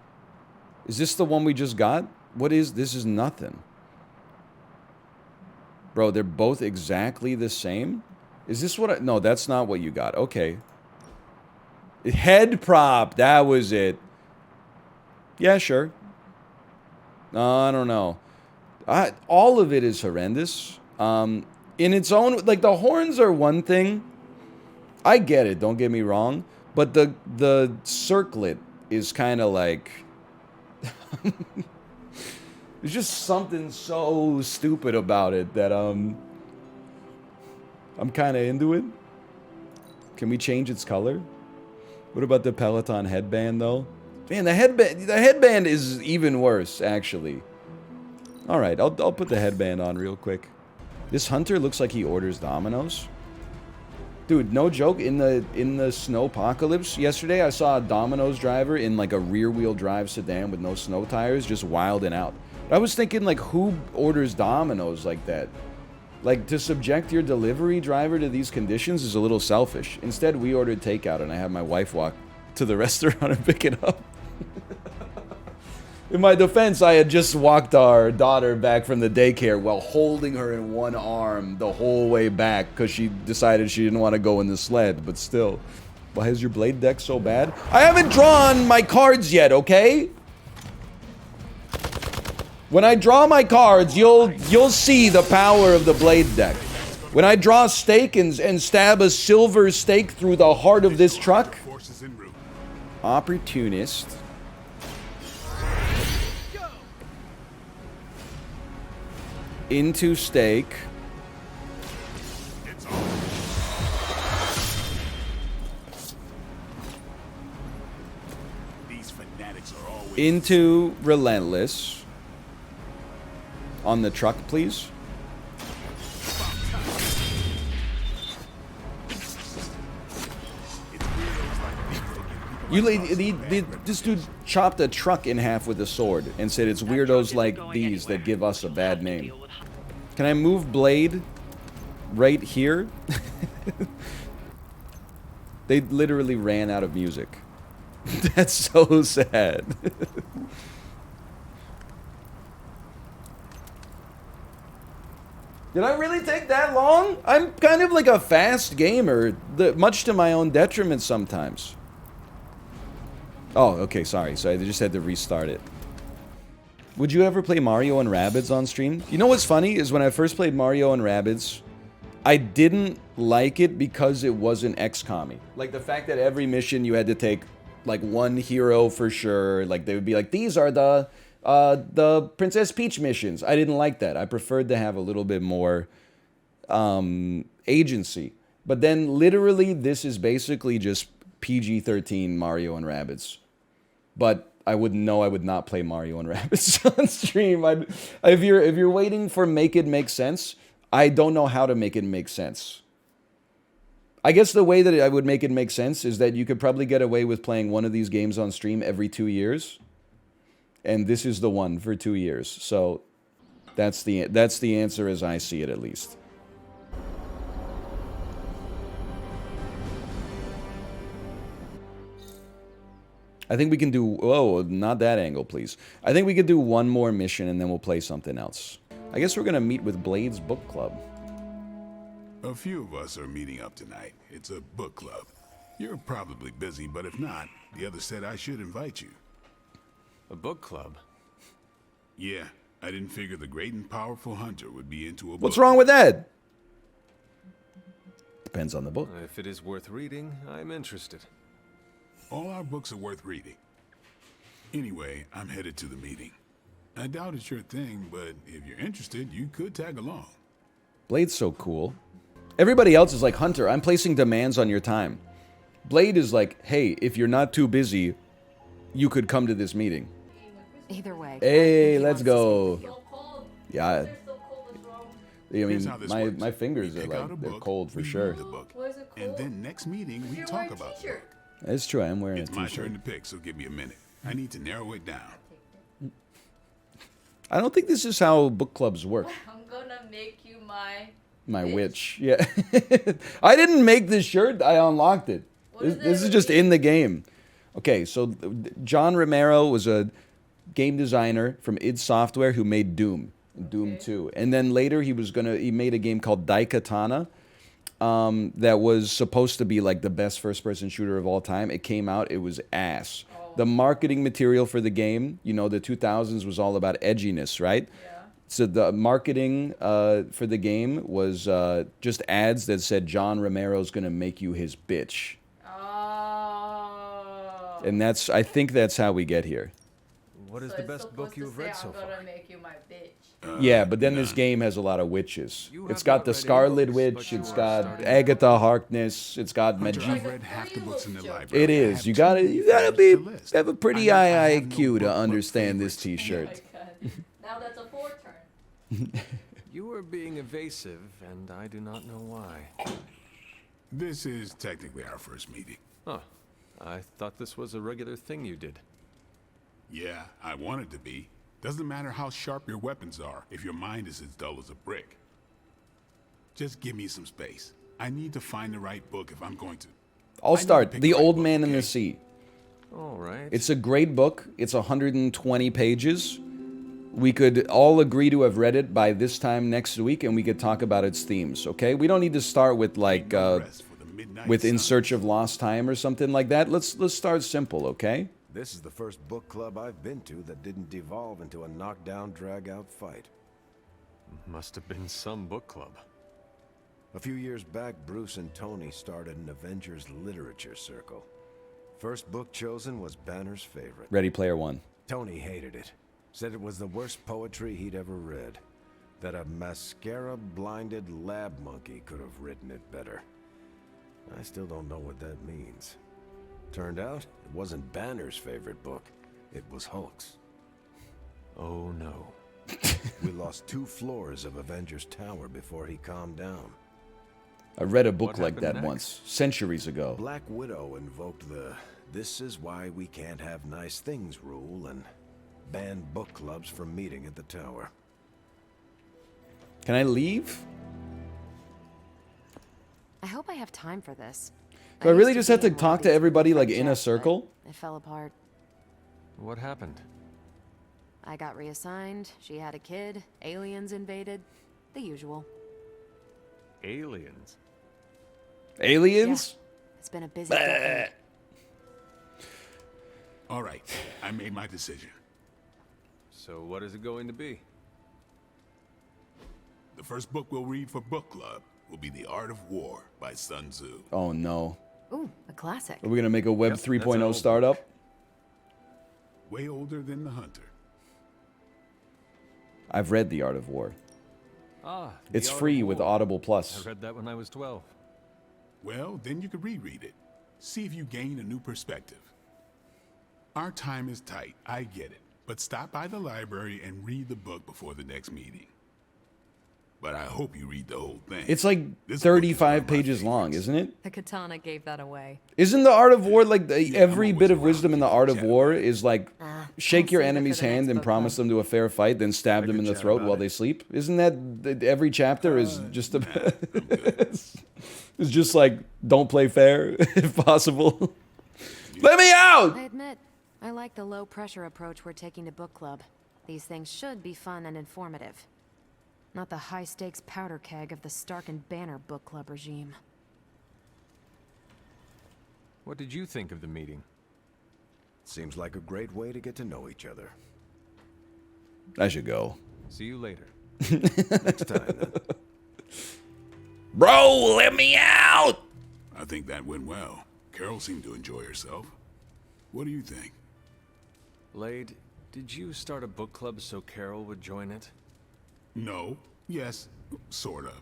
Is this the one we just got? What is, this is nothing. Bro, they're both exactly the same? Is this what I, no, that's not what you got. Okay. Head prop, that was it. Yeah, sure. I don't know. All of it is horrendous. In its own, like, the horns are one thing. I get it, don't get me wrong. But the circlet is kind of like... There's just something so stupid about it that, I'm kind of into it. Can we change its color? What about the Peloton headband, though? Man, the headband is even worse, actually. All right, I'll put the headband on real quick. This hunter looks like he orders Dominoes. Dude, no joke. In the snowpocalypse yesterday, I saw a Domino's driver in like a rear-wheel drive sedan with no snow tires, just wilding out. I was thinking, like, who orders Domino's like that? Like, to subject your delivery driver to these conditions is a little selfish. Instead, we ordered takeout, and I had my wife walk to the restaurant and pick it up. In my defense, I had just walked our daughter back from the daycare while holding her in one arm the whole way back because she decided she didn't want to go in the sled, but still. Why is your blade deck so bad? I haven't drawn my cards yet, okay? When I draw my cards, you'll see the power of the blade deck. When I draw a stake and stab a silver stake through the heart of this truck, opportunist. Into stake. Into relentless. On the truck, please. This dude chopped a truck in half with a sword and said it's weirdos like these that give us a bad name. Can I move blade right here? They literally ran out of music. That's so sad. Did I really take that long? I'm kind of like a fast gamer, much to my own detriment sometimes. Oh, okay, sorry. So I just had to restart it. Would you ever play Mario and Rabbids on stream? You know what's funny is when I first played Mario and Rabbids, I didn't like it because it wasn't XCOM-y. Like the fact that every mission you had to take like one hero for sure. Like they would be like, these are the Princess Peach missions. I didn't like that. I preferred to have a little bit more agency. But then literally this is basically just PG-13 Mario and Rabbids. But I would not play Mario and Rabbids on stream. If you're waiting for make it make sense, I don't know how to make it make sense. I guess the way that I would make it make sense is that you could probably get away with playing one of these games on stream every 2 years. And this is the one for 2 years. So that's the answer as I see it, at least. I think we can do... Whoa, not that angle, please. I think we could do one more mission and then we'll play something else. I guess we're going to meet with Blade's book club. A few of us are meeting up tonight. It's a book club. You're probably busy, but if not, the others said I should invite you. A book club? Yeah, I didn't figure the great and powerful hunter would be into a book. What's wrong with that? Depends on the book. If it is worth reading, I'm interested. All our books are worth reading. Anyway, I'm headed to the meeting. I doubt it's your thing, but if you're interested, you could tag along. Blade's so cool. Everybody else is like, Hunter, I'm placing demands on your time. Blade is like, hey, if you're not too busy, you could come to this meeting. Either way. Hey, let's go. Yeah. I mean, my my fingers are like, they're cold for sure. And then next meeting, we talk about the book. That's true, I'm wearing a It's my t-shirt. turn to pick, so give me a minute. I need to narrow it down. I don't think this is how book clubs work. I'm gonna make you my witch. Yeah. I didn't make this shirt, I unlocked it. This is just in the game. Okay, so John Romero was a game designer from id Software who made Doom, Doom 2. And then later he made a game called Daikatana. That was supposed to be like the best first-person shooter of all time. It came out, it was ass. The marketing material for the game, you know, the 2000s was all about edginess, right? Yeah. So the marketing for the game was just ads that said John Romero's gonna make you his bitch. Oh. And I think that's how we get here. What is the best book you've read so far? I'm gonna make you my bitch. Yeah, but then this game has a lot of witches. It's got the Scarlet Witch, it's got Agatha Harkness, it's got Magie. I've read half the books in the library. It is. You gotta have a pretty high IQ to understand this T-shirt. Now that's a 4 turn. You are being evasive, and I do not know why. This is technically our first meeting. Huh. I thought this was a regular thing you did. Yeah, I want it to be. Doesn't matter how sharp your weapons are if your mind is as dull as a brick. Just give me some space. I need to find the right book if I'm going to. I'll start. The Old Man in the Sea. All right. It's a great book. It's 120 pages. We could all agree to have read it by this time next week, and we could talk about its themes, okay? We don't need to start with, like, with In Search of Lost Time or something like that. Let's start simple, okay? This is the first book club I've been to that didn't devolve into a knockdown, drag-out fight. Must have been some book club. A few years back, Bruce and Tony started an Avengers literature circle. First book chosen was Banner's favorite. Ready Player One. Tony hated it. Said it was the worst poetry he'd ever read. That a mascara-blinded lab monkey could have written it better. I still don't know what that means. Turned out, it wasn't Banner's favorite book. It was Hulk's. Oh no. We lost 2 floors of Avengers Tower before he calmed down. I read a book like that once, centuries ago. Black Widow invoked the "this is why we can't have nice things" rule and banned book clubs from meeting at the tower. Can I leave? I hope I have time for this. Do I really just have to talk to everybody like in a circle? It fell apart. What happened? I got reassigned, she had a kid, aliens invaded, the usual. Aliens? Aliens? Yeah, it's been a busy decade. All right, I made my decision. So what is it going to be? The first book we'll read for book club will be The Art of War by Sun Tzu. Oh no. Ooh, a classic. Are we gonna make a Web 3.0 startup? Way older than The Hunter. I've read The Art of War. Ah, It's The Art free of with War. Audible Plus. I read that when I was 12. Well, then you could reread it. See if you gain a new perspective. Our time is tight, I get it. But stop by the library and read the book before the next meeting. But I hope you read the whole thing. It's like This book is 35 one of my pages long, favorites. isn't it? The katana gave that away. Isn't the Art of War like Yeah, every I'm bit of always wisdom in the around Art to of chat War about it. is like shake I'll your save it for enemy's the next hand and book promise club. them to a fair fight, then stab I them in could the chat throat about while it. they sleep? Isn't that every chapter is just a I'm good. it's just like don't play fair if possible. Let me out. I admit, I like the low-pressure approach we're taking to book club. These things should be fun and informative. Not the high-stakes powder keg of the Stark and Banner book club regime. What did you think of the meeting? Seems like a great way to get to know each other. I should go. See you later. Next time, then. Bro, let me out. I think that went well. Carol seemed to enjoy herself. What do you think? Lade, did you start a book club so Carol would join it? No. Yes. Sort of.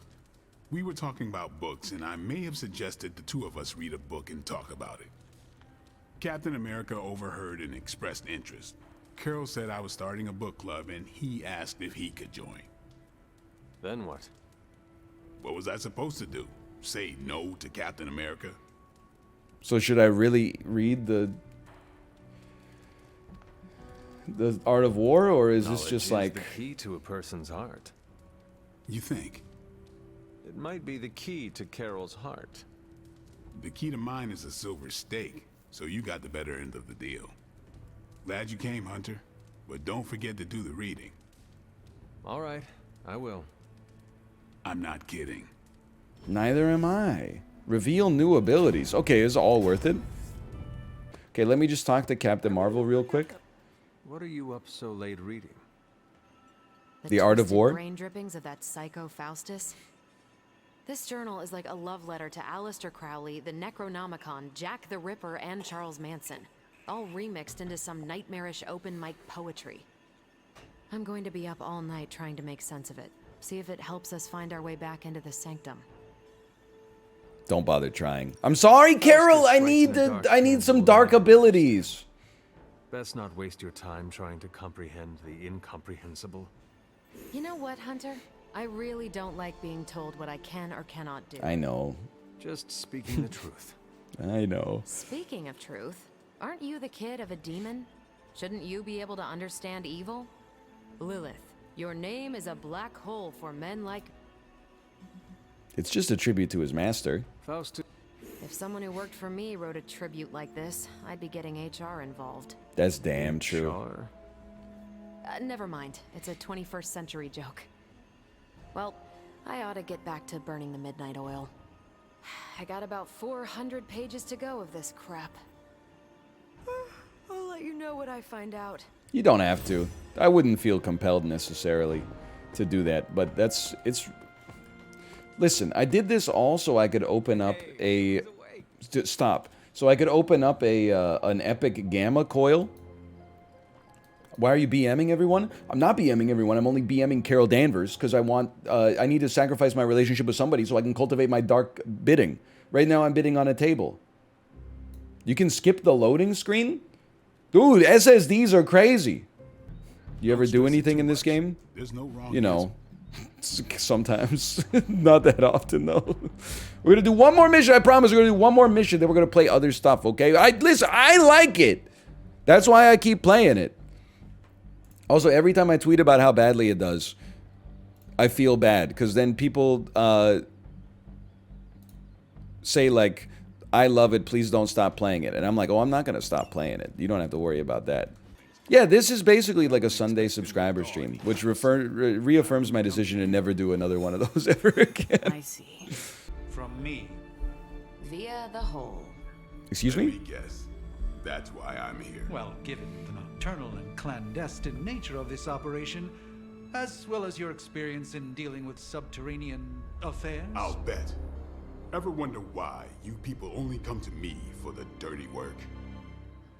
We were talking about books, and I may have suggested the two of us read a book and talk about it. Captain America overheard and expressed interest. Carol said I was starting a book club, and he asked if he could join. Then what? What was I supposed to do? Say no to Captain America? So should I really read the Art of War, or is this Knowledge just is like the key to a person's heart. You think? It might be the key to Carol's heart. The key to mine is a silver stake, so you got the better end of the deal. Glad you came, Hunter, but don't forget to do the reading. All right, I will. I'm not kidding. neither am I? Reveal new abilities. Okay, is all worth it? Okay, let me just talk to Captain Marvel real quick. What are you up so late reading? The Art of twisted War? brain drippings of that psycho Faustus. This journal is like a love letter to Aleister Crowley, the Necronomicon, Jack the Ripper, and Charles Manson, all remixed into some nightmarish open mic poetry. I'm going to be up all night trying to make sense of it. See if it helps us find our way back into the sanctum. Don't bother trying. I'm sorry, Carol. I need some dark abilities. Best not waste your time trying to comprehend the incomprehensible. You know what, Hunter? I really don't like being told what I can or cannot do. I know. Just speaking the truth. I know. Speaking of truth, aren't you the kid of a demon? Shouldn't you be able to understand evil? Lilith, your name is a black hole for men like... It's just a tribute to his master. Faustus. If someone who worked for me wrote a tribute like this, I'd be getting HR involved. That's damn true. Sure. Never mind. It's a 21st century joke. Well, I ought to get back to burning the midnight oil. I got about 400 pages to go of this crap. I'll let you know what I find out. You don't have to. I wouldn't feel compelled necessarily to do that, but it's... Listen, I did this all so I could open up a... Stop. So I could open up an epic gamma coil. Why are you BMing everyone? I'm not BMing everyone. I'm only BMing Carol Danvers because I need to sacrifice my relationship with somebody so I can cultivate my dark bidding. Right now I'm bidding on a table. You can skip the loading screen? Dude, SSDs are crazy. You ever do anything in this game? There's no wrong You know, sometimes. Not that often, though. We're going to do one more mission. I promise we're going to do one more mission. Then we're going to play other stuff, okay? Listen, I like it. That's why I keep playing it. Also, every time I tweet about how badly it does, I feel bad. Because then people say, like, I love it, please don't stop playing it. And I'm like, oh, I'm not going to stop playing it. You don't have to worry about that. Yeah, this is basically like a Sunday subscriber stream, which reaffirms my decision to never do another one of those ever again. I see. From me. Via the hole. Excuse Let me? me guess. That's why I'm here. Well, given the nocturnal and clandestine nature of this operation, as well as your experience in dealing with subterranean affairs... I'll bet. Ever wonder why you people only come to me for the dirty work?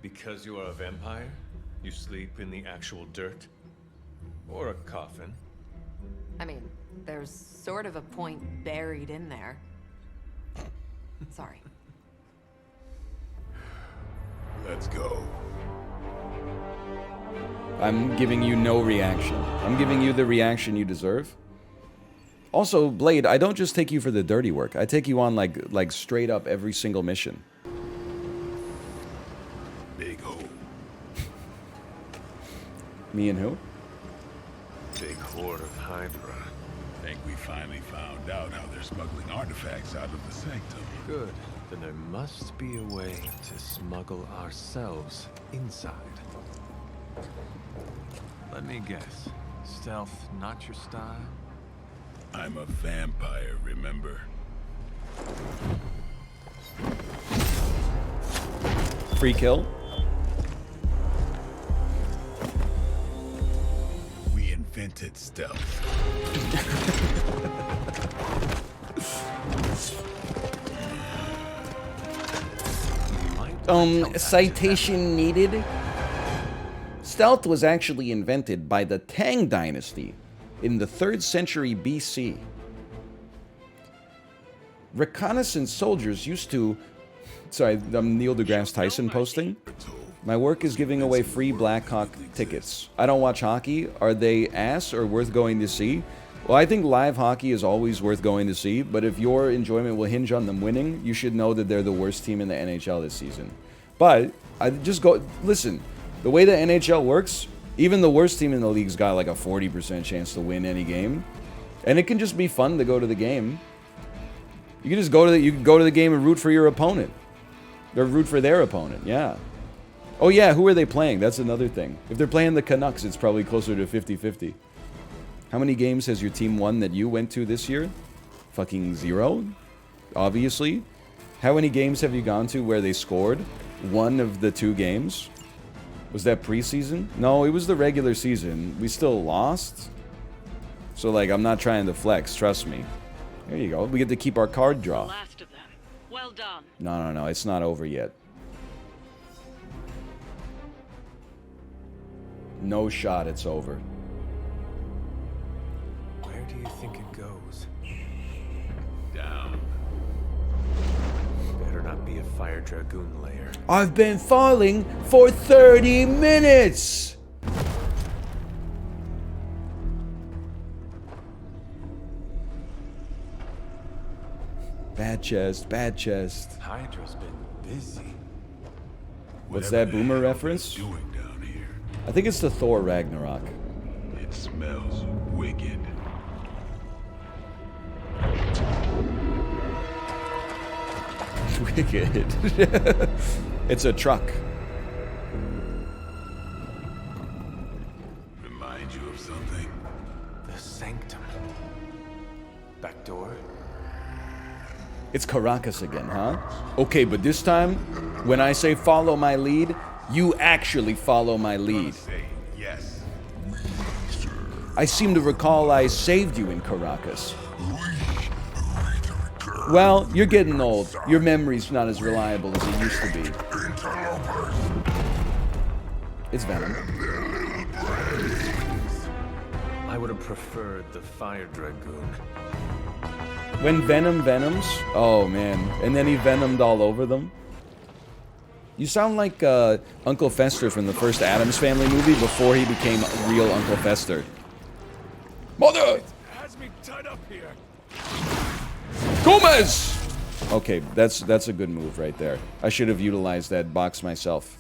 Because you are a vampire? You sleep in the actual dirt? Or a coffin? I mean, there's sort of a point buried in there. Sorry. Let's go. I'm giving you no reaction. I'm giving you the reaction you deserve. Also, Blade, I don't just take you for the dirty work. I take you on like straight up every single mission. Big hole. Me and who? Big horde of Hydra. Think we finally found out how they're smuggling artifacts out of the sanctum. Good. Then there must be a way to smuggle ourselves inside. Let me guess. Stealth not your style? I'm a vampire, remember? Free kill? We invented stealth. Citation needed. Stealth was actually invented by the Tang Dynasty in the 3rd century BC. Reconnaissance soldiers used to... Sorry, I'm Neil deGrasse Tyson posting. My work is giving away free Blackhawk tickets. I don't watch hockey. Are they ass or worth going to see? Well, I think live hockey is always worth going to see, but if your enjoyment will hinge on them winning, you should know that they're the worst team in the NHL this season. But, I just go... Listen, the way the NHL works, even the worst team in the league's got like a 40% chance to win any game. And it can just be fun to go to the game. You can just go to the game and root for your opponent. Or root for their opponent, yeah. Oh yeah, who are they playing? That's another thing. If they're playing the Canucks, it's probably closer to 50-50. How many games has your team won that you went to this year? Fucking 0, obviously. How many games have you gone to where they scored? 1 of the 2 games? Was that preseason? No, it was the regular season. We still lost. So, like, I'm not trying to flex, trust me. There you go. We get to keep our card draw. Last of them. Well done. No, it's not over yet. No shot, it's over. Where do you think it goes? Down. Better not be a fire dragoon lair. I've been falling for 30 minutes! Bad chest, bad chest. Hydra's been busy. What's that, Boomer reference? Doing down here. I think it's the Thor Ragnarok. It smells wicked. Wicked. It's a truck. Remind you of something? The sanctum. Back door? It's Caracas again, huh? Okay, but this time, when I say follow my lead, you actually follow my lead. Say yes. I seem to recall I saved you in Caracas. Well, you're getting old. Your memory's not as reliable as it used to be. It's Venom. I would have preferred the fire dragoon. When Venom venoms? Oh, man. And then he venomed all over them? You sound like Uncle Fester from the first Addams Family movie before he became real Uncle Fester. Mother! It has me tied up here. Gomez! Okay, that's a good move right there. I should have utilized that box myself.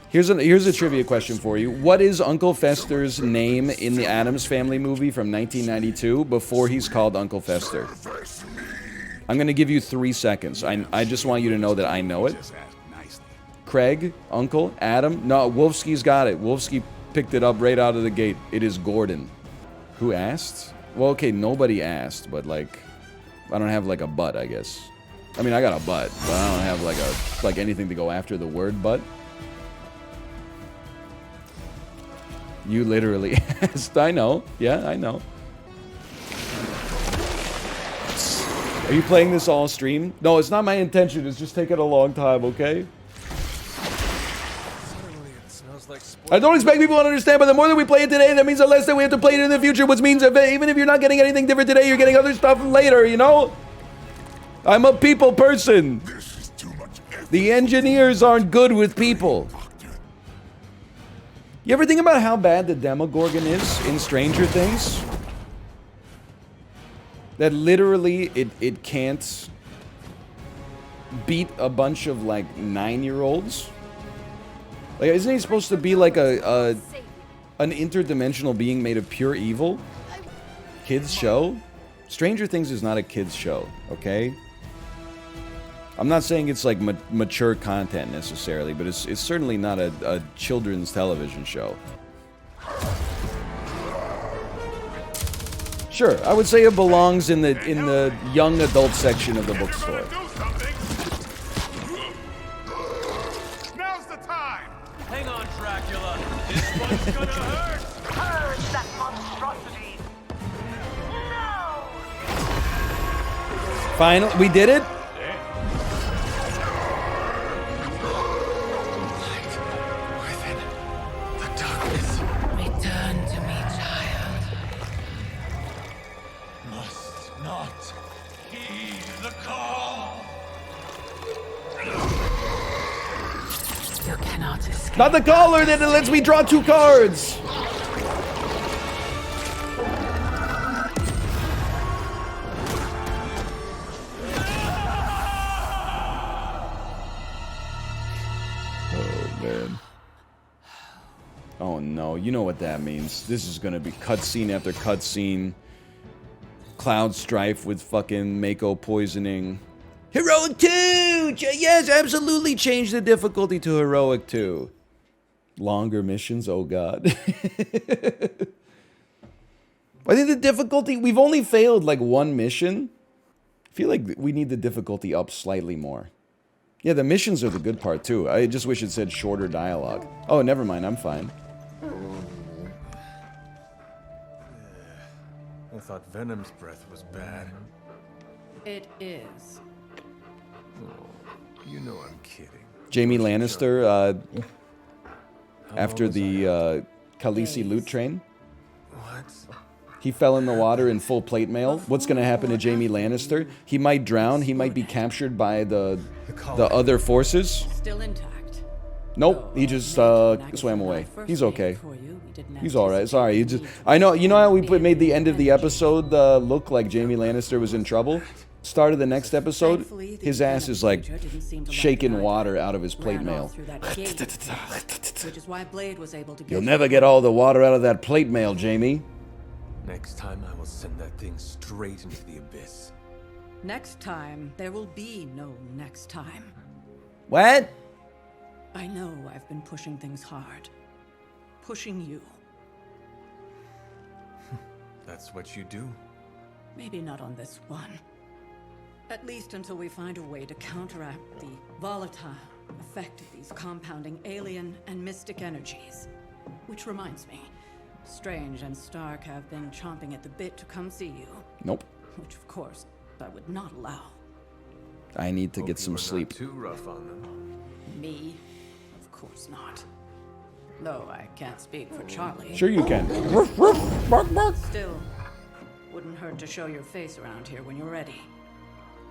Here's a trivia question for you. What is Uncle Fester's name in the Addams Family movie from 1992 before he's called Uncle Fester? I'm going to give you 3 seconds. I just want you to know that I know it. Craig, Uncle, Adam. No, Wolfsky's got it. Wolfsky picked it up right out of the gate. It is Gordon. Who asked? Well, okay, nobody asked, but like, I don't have like a butt, I guess. I mean, I got a butt, but I don't have like anything to go after the word butt. You literally asked. I know. Yeah, I know. Are you playing this all stream? No, it's not my intention. It's just taking a long time, okay? Suddenly it smells I don't expect people to understand, but the more that we play it today, that means the less that we have to play it in the future, which means that even if you're not getting anything different today, you're getting other stuff later, you know? I'm a people person. The engineers aren't good with people. You ever think about how bad the Demogorgon is in Stranger Things? That literally it can't beat a bunch of like 9-year-olds. Like, isn't he supposed to be like an interdimensional being made of pure evil? Kids show? Stranger Things is not a kids show, okay? I'm not saying it's like mature content necessarily, but it's certainly not a children's television show. Sure, I would say it belongs in the young adult section of the bookstore. Now's the time! Hang on, Dracula. This one's gonna hurt! Purge that monstrosity! No! Final, we did it? Return to me, child. Must not heed the call! You cannot escape. Not the caller that lets me draw 2 cards! Oh, man. Oh, no. You know what that means. This is gonna be cutscene after cutscene. Cloud strife with fucking Mako poisoning. Heroic 2! Yes, absolutely change the difficulty to Heroic 2. Longer missions, oh god. I think the difficulty, we've only failed like 1 mission. I feel like we need the difficulty up slightly more. Yeah, the missions are the good part too. I just wish it said shorter dialogue. Oh, never mind, I'm fine. I thought Venom's breath was bad. It is. Oh, you know I'm kidding. Jamie Lannister, after the Khaleesi loot train. What? He fell in the water in full plate mail. What's going to happen to Jamie Lannister? He might drown. He might be captured by the other forces. Still intact. Nope, he just swam away. He's okay. He's all right. Sorry, he just. I know. You know how we made the end of the episode look like Jamie Lannister was in trouble. Start of the next episode, his ass is like shaking water out of his plate mail. Which is why Blade was able to. You'll never get all the water out of that plate mail, Jamie. Next time I will send that thing straight into the abyss. Next time, there will be no next time. What? I know I've been pushing things hard. Pushing you. That's what you do? Maybe not on this one. At least until we find a way to counteract the volatile effect of these compounding alien and mystic energies. Which reminds me, Strange and Stark have been chomping at the bit to come see you. Nope. Which, of course, I would not allow. I need to get some sleep. Too rough on them. Me? Of course not. Though I can't speak for Charlie. Sure you can. Still, wouldn't hurt to show your face around here when you're ready.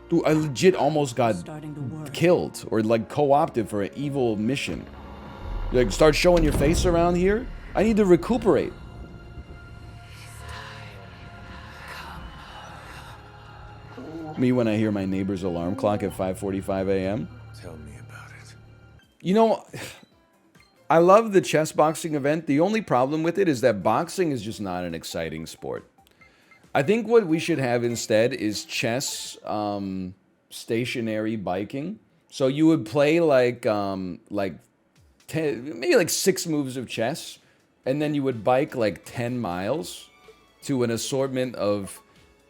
Dude, I legit almost got killed or like co-opted for an evil mission. Like, start showing your face around here? I need to recuperate. Me when I hear my neighbor's alarm clock at 5:45 a.m. Tell me about it. You know, I love the chess boxing event. The only problem with it is that boxing is just not an exciting sport. I think what we should have instead is chess stationary biking. So you would play like 10, maybe like 6 moves of chess, and then you would bike like 10 miles to an assortment of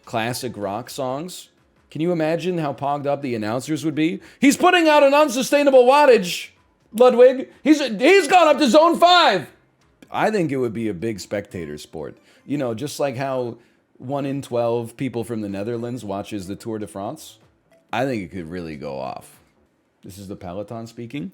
classic rock songs. Can you imagine how pogged up the announcers would be? He's putting out an unsustainable wattage, Ludwig. He's gone up to zone 5. I think it would be a big spectator sport. You know, just like how 1 in 12 people from the Netherlands watches the Tour de France. I think it could really go off. This is the Peloton speaking.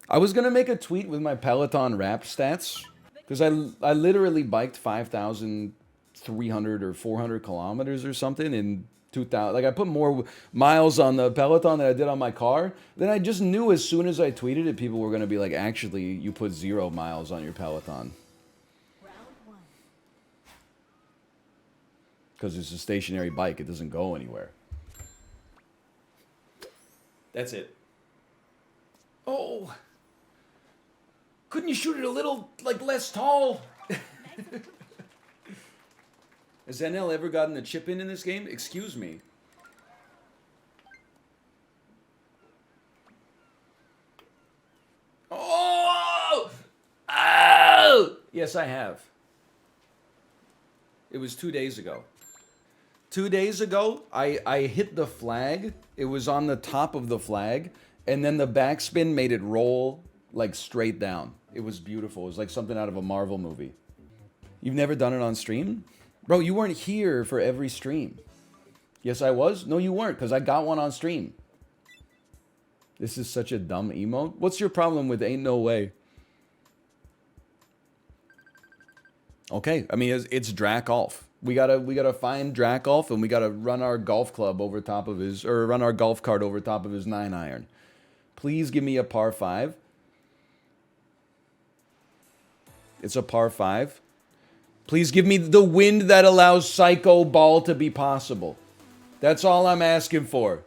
I was gonna make a tweet with my Peloton rap stats because I literally biked 5,300 or 400 kilometers or something in 2000. Like I put more miles on the Peloton than I did on my car. Then I just knew as soon as I tweeted it, people were gonna be like, "Actually, you put 0 miles on your Peloton." Because it's a stationary bike, it doesn't go anywhere. That's it. Oh. Couldn't you shoot it a little, like, less tall? Has NL ever gotten a chip in this game? Excuse me. Oh! Oh! Yes, I have. It was 2 days ago. 2 days ago, I hit the flag. It was on the top of the flag. And then the backspin made it roll, like, straight down. It was beautiful. It was like something out of a Marvel movie. You've never done it on stream? Bro, you weren't here for every stream. Yes, I was? No, you weren't, because I got one on stream. This is such a dumb emote. What's your problem with Ain't No Way? Okay, I mean, it's Dracolf. We gotta find Dracolf, and we gotta run our golf club over top of his, or run our golf cart over top of his 9-iron. Please give me a par 5. It's a par 5. Please give me the wind that allows psychoball to be possible. That's all I'm asking for.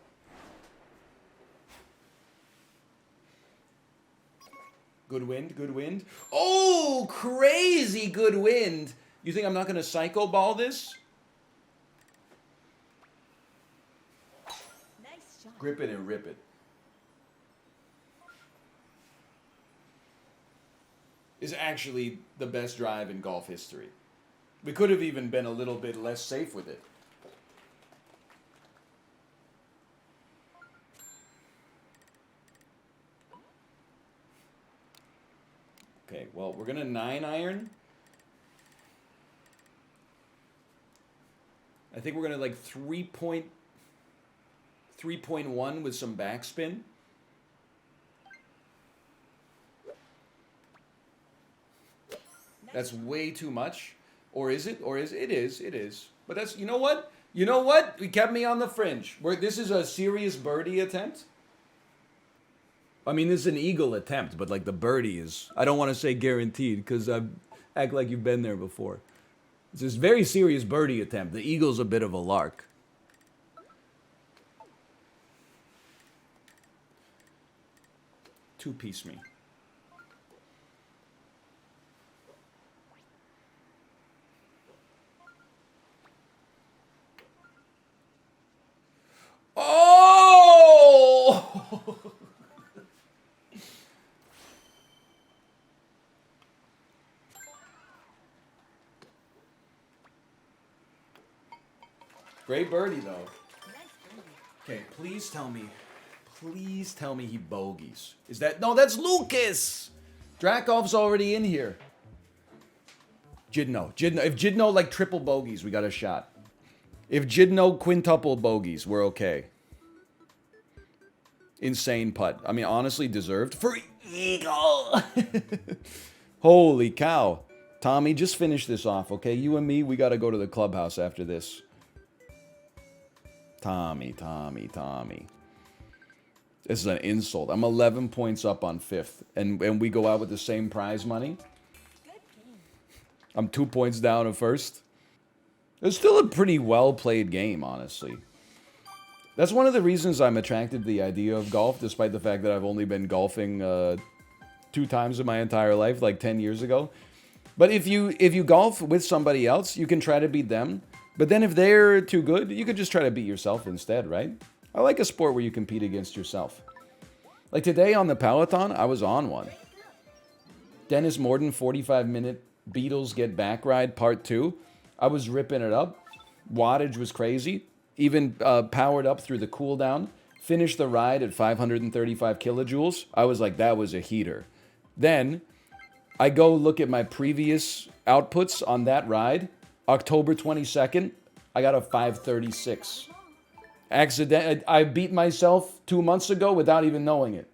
Good wind, good wind. Oh, crazy good wind. You think I'm not going to psychoball this? Nice shot. Grip it and rip it. Is actually the best drive in golf history. We could have even been a little bit less safe with it. Okay, well, we're going to 9-iron. I think we're going to like 3.1 with some backspin. That's way too much. Or is it? Or is it? It is. But that's, you know what? You know what? We kept me on the fringe. This is a serious birdie attempt. I mean, this is an eagle attempt, but like the birdie is, I don't want to say guaranteed because I act like you've been there before. It's this very serious birdie attempt. The eagle's a bit of a lark. Two-piece me. Oh! Great birdie, though. Okay, please tell me he bogeys. Is that... No, that's Lucas! Dracolf's already in here. Jidno. If Jidno, like, triple bogeys, we got a shot. If Jidno quintuple bogeys, we're okay. Insane putt. I mean, honestly, deserved. For eagle! Holy cow. Tommy, just finish this off, okay? You and me, we got to go to the clubhouse after this. Tommy. This is an insult. I'm 11 points up on 5th. And we go out with the same prize money. I'm 2 points down at 1st. It's still a pretty well-played game, honestly. That's one of the reasons I'm attracted to the idea of golf, despite the fact that I've only been golfing 2 times in my entire life, like 10 years ago. But if you golf with somebody else, you can try to beat them. But then if they're too good, you could just try to beat yourself instead, right? I like a sport where you compete against yourself. Like today on the Peloton, I was on one. Dennis Morden, 45-minute Beatles Get Back Ride, Part 2. I was ripping it up. Wattage was crazy. Even powered up through the cooldown. Finished the ride at 535 kilojoules. I was like, that was a heater. Then, I go look at my previous outputs on that ride. October 22nd, I got a 536. I beat myself 2 months ago without even knowing it.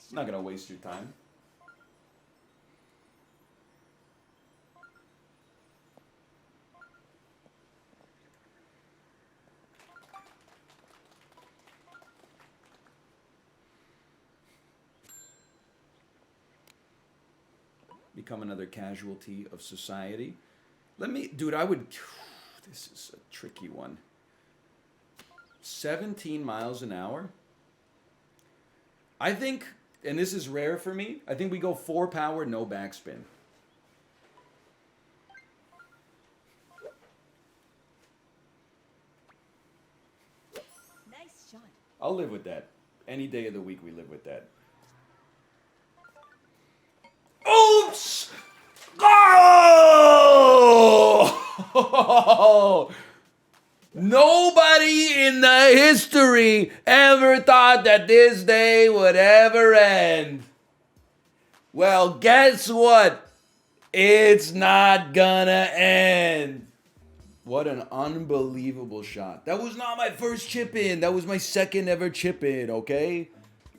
It's not gonna waste your time. Become another casualty of society. Let me, dude, I would, this is a tricky one. 17 miles an hour. I think, and this is rare for me, I think we go 4 power, no backspin. Nice shot. I'll live with that. Any day of the week we live with that. Oops! Oh! Nobody in the history ever thought that this day would ever end. Well, guess what? It's not gonna end. What an unbelievable shot. That was not my first chip in. That was my second ever chip in, okay?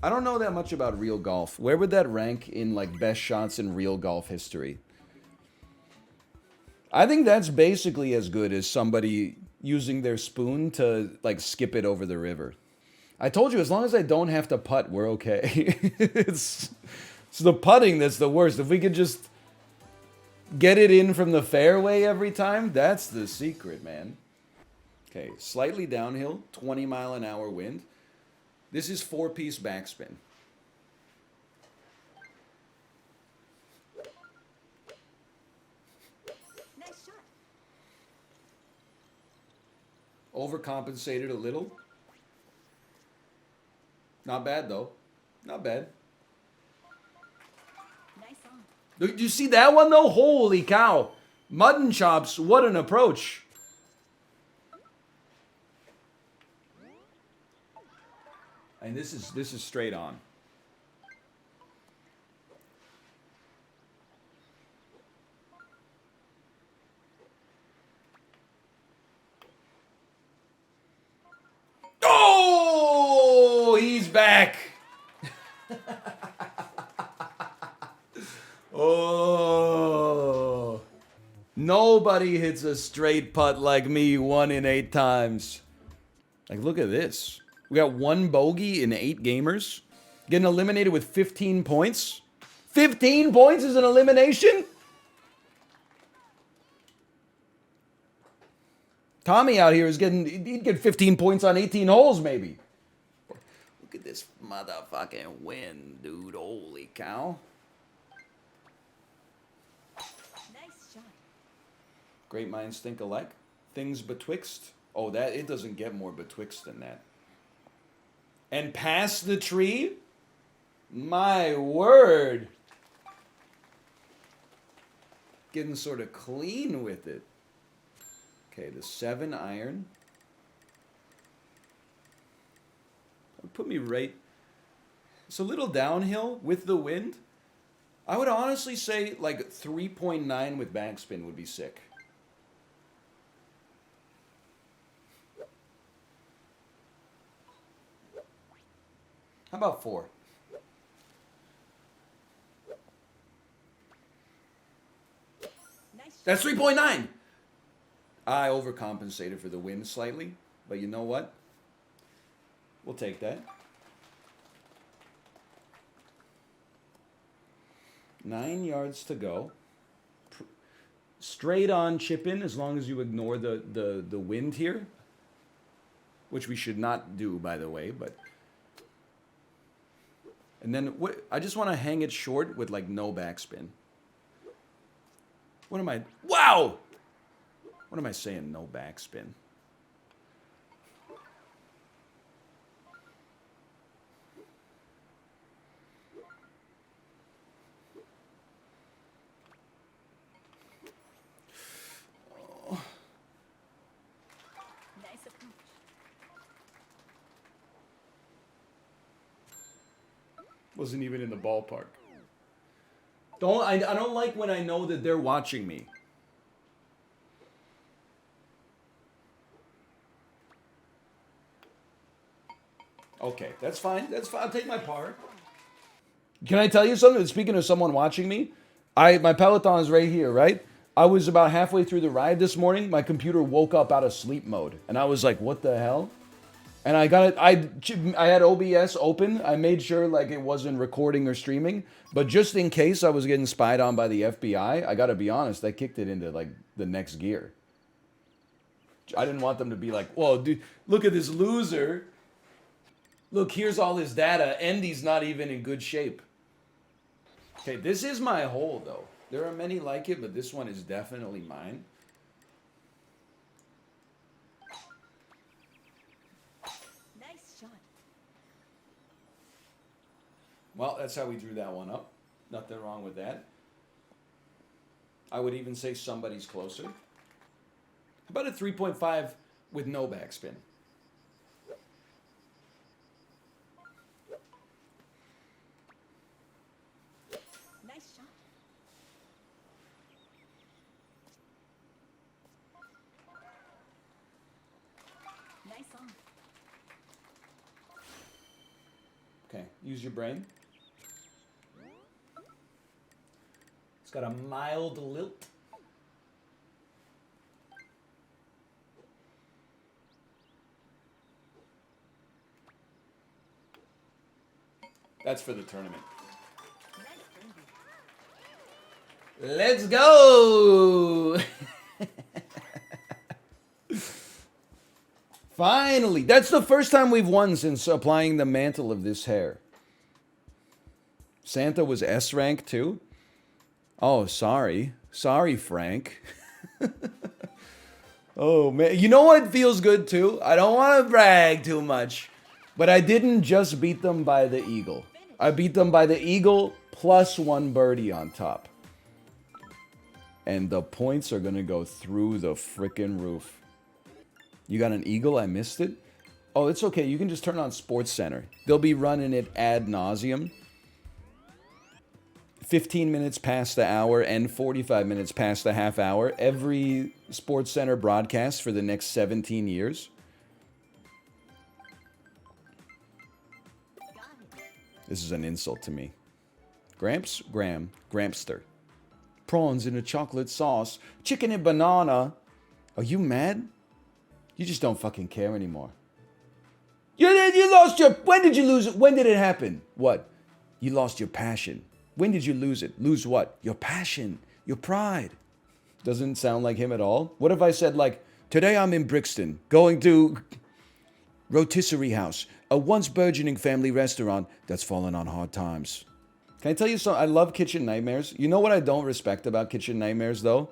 I don't know that much about real golf. Where would that rank in like best shots in real golf history? I think that's basically as good as somebody using their spoon to like skip it over the river. I told you, as long as I don't have to putt, we're okay. it's the putting that's the worst. If we could just get it in from the fairway every time, that's the secret, man. Okay, slightly downhill, 20 mile an hour wind. This is 4-piece backspin. Nice shot. Overcompensated a little. Not bad, though. Not bad. Nice on. Do you see that one, though? Holy cow. Mutton chops, what an approach. And this is straight on. Oh, he's back. Oh. Nobody hits a straight putt like me 1 in 8 times. Like, look at this. We got 1 bogey in 8 gamers. Getting eliminated with 15 points. 15 points is an elimination? Tommy out here is getting, he'd get 15 points on 18 holes maybe. Look at this motherfucking win, dude. Holy cow. Nice shot. Great minds think alike. Things betwixt. Oh, that, it doesn't get more betwixt than that. And past the tree? My word. Getting sort of clean with it. Okay, the 7 iron. Put me right. It's a little downhill with the wind. I would honestly say like 3.9 with backspin would be sick. How about 4? Nice. That's 3.9. I overcompensated for the wind slightly, but you know what? We'll take that. 9 yards to go. Straight on chip in as long as you ignore the wind here, which we should not do, by the way, but. And then what? I just want to hang it short with like no backspin. What am I? Wow! What am I saying? No backspin. Oh. Nice approach. Wasn't even in the ballpark. I don't like when I know that they're watching me. Okay, that's fine. That's fine. I'll take my par. Can I tell you something? Speaking of someone watching me, my Peloton is right here, right? I was about halfway through the ride this morning. My computer woke up out of sleep mode. And I was like, what the hell? And I got it. I had OBS open. I made sure like it wasn't recording or streaming. But just in case I was getting spied on by the FBI, I got to be honest, I kicked it into like the next gear. I didn't want them to be like, whoa, dude, look at this loser. Look, here's all his data, and he's not even in good shape. Okay, this is my hole, though. There are many like it, but this one is definitely mine. Nice shot. Well, that's how we drew that one up. Nothing wrong with that. I would even say somebody's closer. How about a 3.5 with no backspin? Nice shot. Nice on. Okay, use your brain. It's got a mild lilt. That's for the tournament. Let's go! Finally! That's the first time we've won since applying the mantle of this hair. Santa was S rank too? Oh, sorry. Sorry, Frank. Oh, man. You know what feels good too? I don't want to brag too much, but I didn't just beat them by the eagle. I beat them by the eagle plus one birdie on top. And the points are going to go through the frickin' roof. You got an eagle? I missed it? Oh, it's okay. You can just turn on Sports Center. They'll be running it ad nauseum. 15 minutes past the hour and 45 minutes past the half hour. Every Sports Center broadcast for the next 17 years. This is an insult to me. Gramps? Graham. Grampster. Prawns in a chocolate sauce. Chicken and banana. Are you mad? You just don't fucking care anymore. You lost your... When did you lose it? When did it happen? What? You lost your passion. When did you lose it? Lose what? Your passion. Your pride. Doesn't sound like him at all. What if I said like, today I'm in Brixton, going to Rotisserie House, a once burgeoning family restaurant that's fallen on hard times. Can I tell you something? I love Kitchen Nightmares. You know what I don't respect about Kitchen Nightmares, though?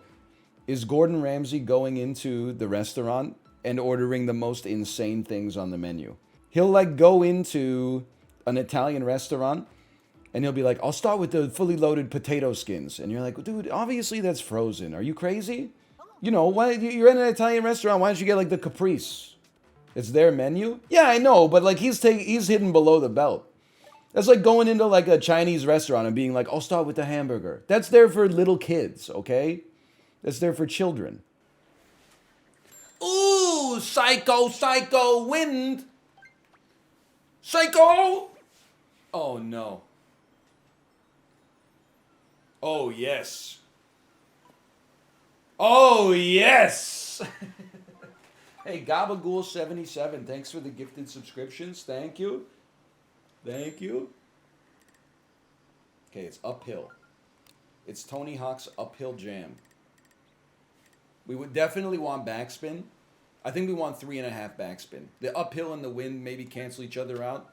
Is Gordon Ramsay going into the restaurant and ordering the most insane things on the menu. He'll, like, go into an Italian restaurant, and he'll be like, I'll start with the fully loaded potato skins. And you're like, dude, obviously that's frozen. Are you crazy? You know, why you're in an Italian restaurant, why don't you get, like, the caprese? It's their menu? Yeah, I know, but, like, he's hidden below the belt. That's like going into like a Chinese restaurant and being like, I'll start with the hamburger. That's there for little kids, okay? That's there for children. Ooh, psycho, wind. Psycho! Oh, no. Oh, yes. Oh, yes! Hey, Gabagool77, thanks for the gifted subscriptions. Thank you. Thank you. Okay, it's uphill. It's Tony Hawk's uphill jam. We would definitely want backspin. I think we want 3.5 backspin. The uphill and the wind maybe cancel each other out.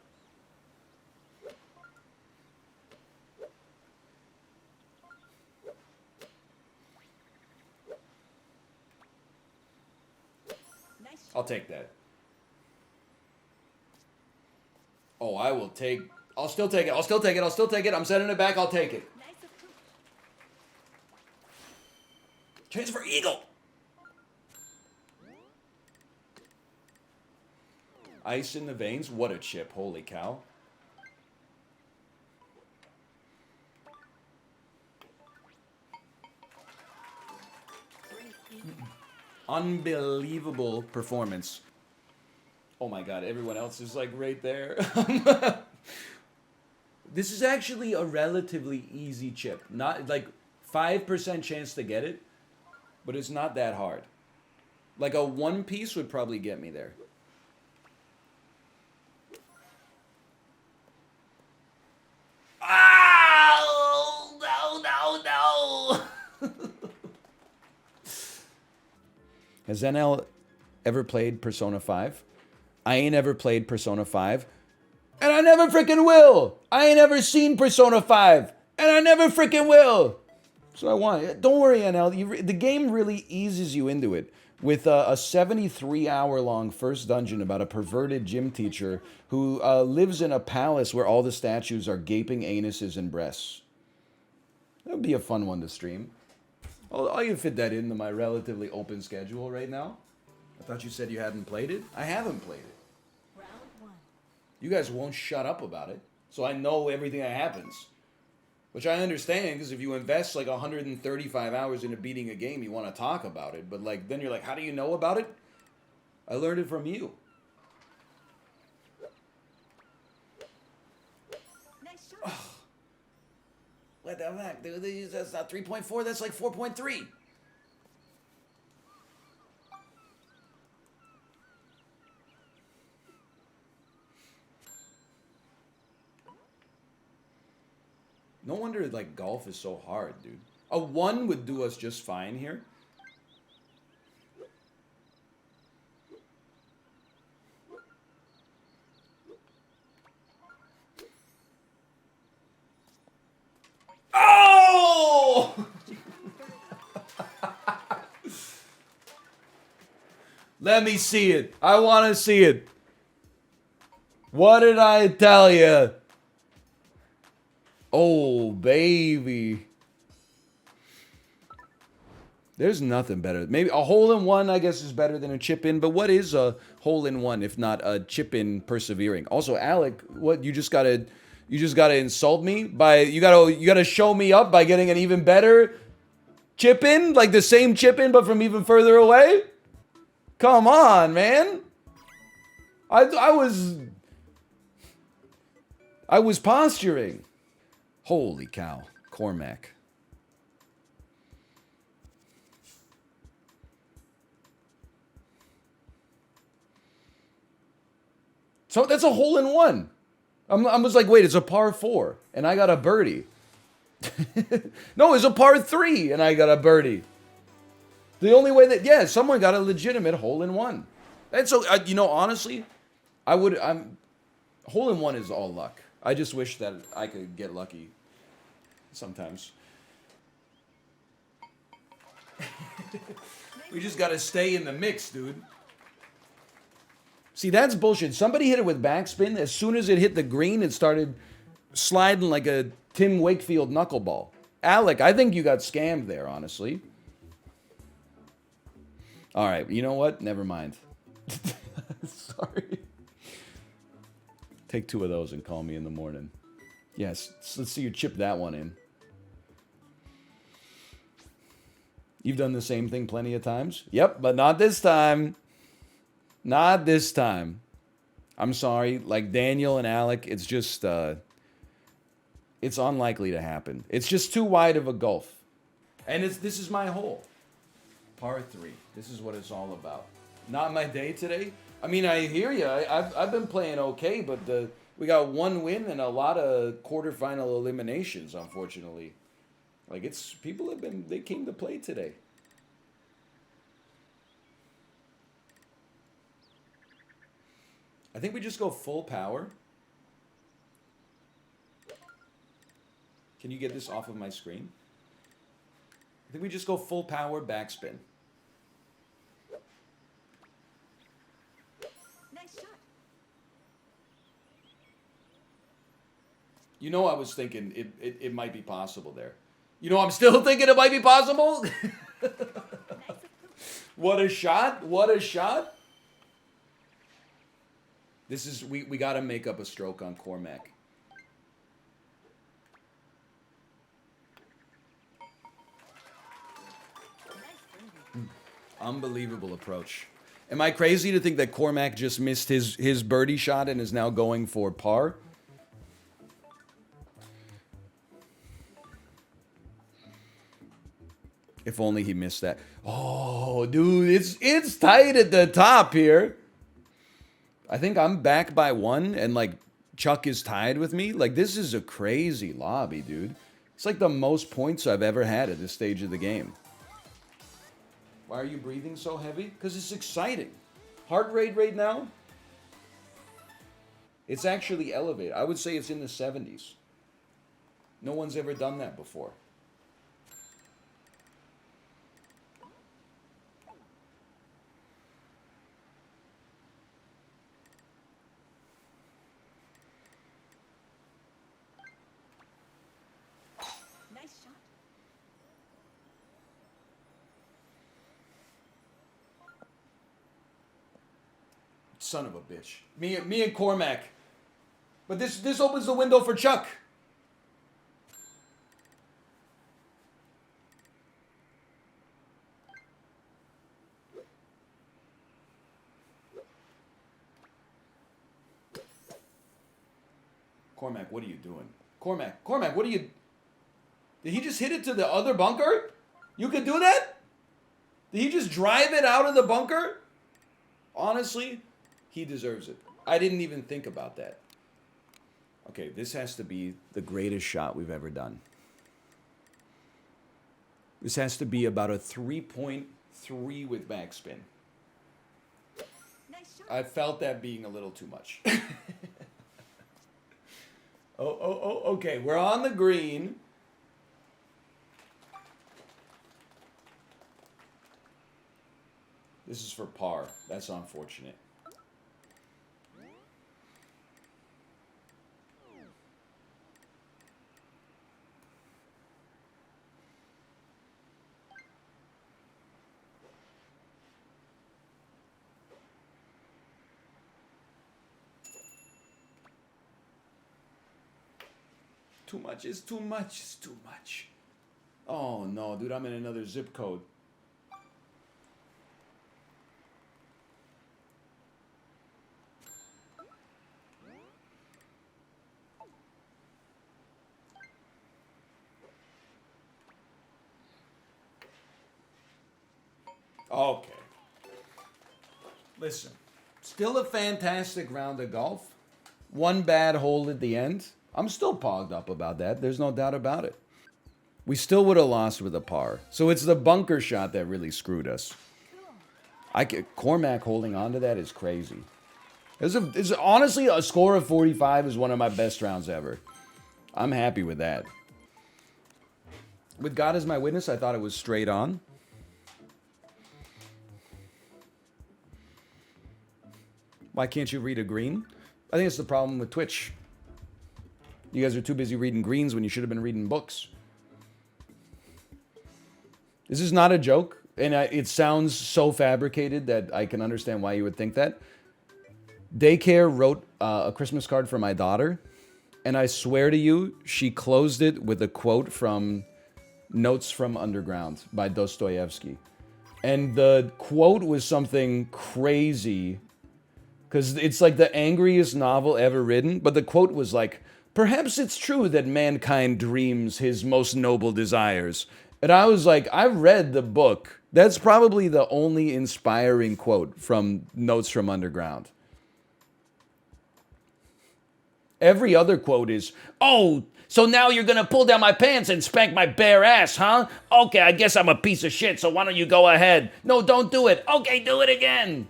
I'll take that. Oh, I will take... I'll still take it. I'm sending it back. I'll take it. Transfer eagle. Ice in the veins. What a chip. Holy cow. Unbelievable performance. Oh my god, everyone else is like right there. This is actually a relatively easy chip. Not like 5% chance to get it, but it's not that hard. Like a 1 piece would probably get me there. Oh, no. Has NL ever played Persona 5? I ain't ever played Persona 5. And I never freaking will. I ain't ever seen Persona 5. And I never freaking will. So I want. Don't worry, NL. The game really eases you into it. With a 73-hour-long first dungeon about a perverted gym teacher who lives in a palace where all the statues are gaping anuses and breasts. That would be a fun one to stream. I'll even fit that into my relatively open schedule right now. I thought you said you hadn't played it. I haven't played it. Round 1. You guys won't shut up about it, so I know everything that happens. Which I understand, because if you invest like 135 hours into beating a game, you want to talk about it. But like, then you're like, how do you know about it? I learned it from you. Nice shot. What the heck, dude? That's not 3.4, that's like 4.3. No wonder like golf is so hard, dude. A 1 would do us just fine here. Oh! Let me see it. I want to see it. What did I tell you? Oh, baby. There's nothing better. Maybe a hole-in-one, I guess, is better than a chip-in. But what is a hole-in-one if not a chip-in persevering? Also, Alec, what you just gotta insult me by you gotta show me up by getting an even better chip-in, like the same chip-in but from even further away. Come on, man. I was posturing. Holy cow, Cormac. So that's a hole-in-one. I was like, wait, it's a par 4, and I got a birdie. No, it's a par 3, and I got a birdie. The only way that, yeah, someone got a legitimate hole-in-one. And so, you know, honestly, hole-in-one is all luck. I just wish that I could get lucky sometimes. We just gotta stay in the mix, dude. See, that's bullshit. Somebody hit it with backspin. As soon as it hit the green, it started sliding like a Tim Wakefield knuckleball. Alec, I think you got scammed there, honestly. All right, you know what? Never mind. Sorry. Take 2 of those and call me in the morning. Yes, let's see you chip that one in. You've done the same thing plenty of times? Yep, but not this time. Not this time. I'm sorry. Like Daniel and Alec, it's just, it's unlikely to happen. It's just too wide of a gulf. And this is my hole. Par 3. This is what it's all about. Not my day today. I mean, I hear you. I've been playing okay, but we got 1 win and a lot of quarterfinal eliminations, unfortunately. Like, they came to play today. I think we just go full power. Can you get this off of my screen? I think we just go full power backspin. Nice shot. You know, I was thinking it might be possible there. You know, I'm still thinking it might be possible. What a shot. What a shot. This is, we got to make up a stroke on Cormac. Unbelievable approach. Am I crazy to think that Cormac just missed his birdie shot and is now going for par? If only he missed that. Oh, dude, it's tight at the top here. I think I'm back by 1, and like Chuck is tied with me. Like, this is a crazy lobby, dude. It's like the most points I've ever had at this stage of the game. Why are you breathing so heavy? Because it's exciting. Heart rate right now, it's actually elevated. I would say it's in the 70s. No one's ever done that before. Son of a bitch. Me and Cormac. But this opens the window for Chuck. Cormac, what are you doing? Cormac, what are you... Did he just hit it to the other bunker? You could do that? Did he just drive it out of the bunker? Honestly, he deserves it. I didn't even think about that. Okay, this has to be the greatest shot we've ever done. This has to be about a 3.3 with backspin. Nice shot. I felt that being a little too much. Okay, we're on the green. This is for par. That's unfortunate. Too much is too much is too much. Oh no, dude, I'm in another zip code. Okay. Listen, still a fantastic round of golf. One bad hole at the end. I'm still pogged up about that. There's no doubt about it. We still would have lost with a par. So it's the bunker shot that really screwed us. Cormac holding on to that is crazy. It's honestly, a score of 45 is one of my best rounds ever. I'm happy with that. With God as my witness, I thought it was straight on. Why can't you read a green? I think it's the problem with Twitch. You guys are too busy reading greens when you should have been reading books. This is not a joke, and it sounds so fabricated that I can understand why you would think that. Daycare wrote a Christmas card for my daughter, and I swear to you, she closed it with a quote from Notes from Underground by Dostoevsky. And the quote was something crazy, because it's like the angriest novel ever written, but the quote was like, "Perhaps it's true that mankind dreams his most noble desires." And I was like, I've read the book. That's probably the only inspiring quote from Notes from Underground. Every other quote is, "Oh, so now you're gonna pull down my pants and spank my bare ass, huh? Okay, I guess I'm a piece of shit, so why don't you go ahead? No, don't do it. Okay, do it again."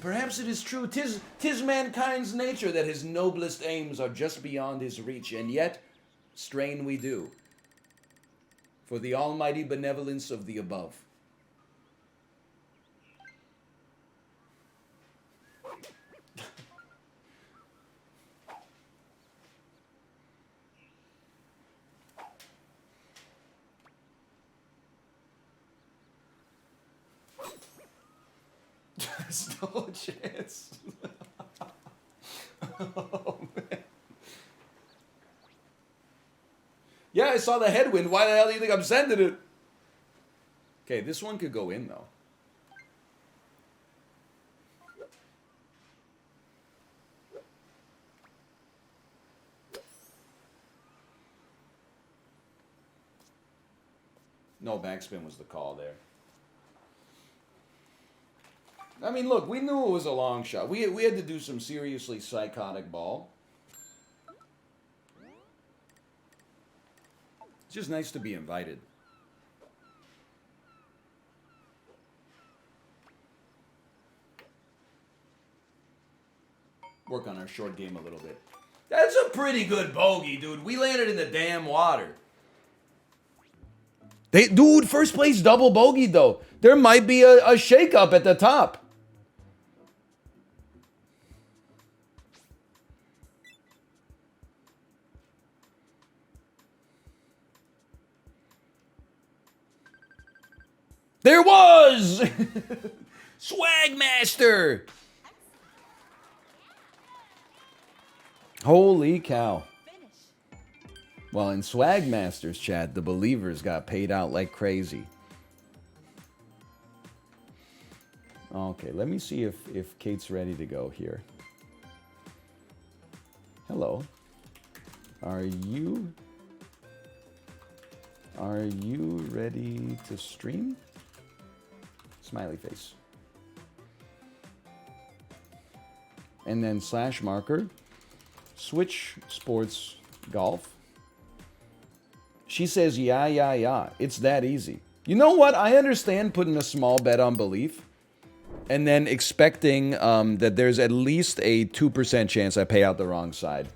Perhaps it is true. 'Tis mankind's nature that his noblest aims are just beyond his reach, and yet strain we do for the almighty benevolence of the above. There's no chance. Oh, man. Yeah, I saw the headwind. Why the hell do you think I'm sending it? Okay, this one could go in, though. No, backspin was the call there. I mean, look, we knew it was a long shot. We had to do some seriously psychotic ball. It's just nice to be invited. Work on our short game a little bit. That's a pretty good bogey, dude. We landed in the damn water. Dude, first place double bogey, though. There might be a shakeup at the top. There was! Swagmaster! Holy cow. Well, in Swagmaster's chat, the believers got paid out like crazy. Okay, let me see if Kate's ready to go here. Hello. Are you ready to stream? Smiley face. And then slash marker. Switch sports golf. She says, yeah. It's that easy. You know what? I understand putting a small bet on belief and then expecting that there's at least a 2% chance I pay out the wrong side.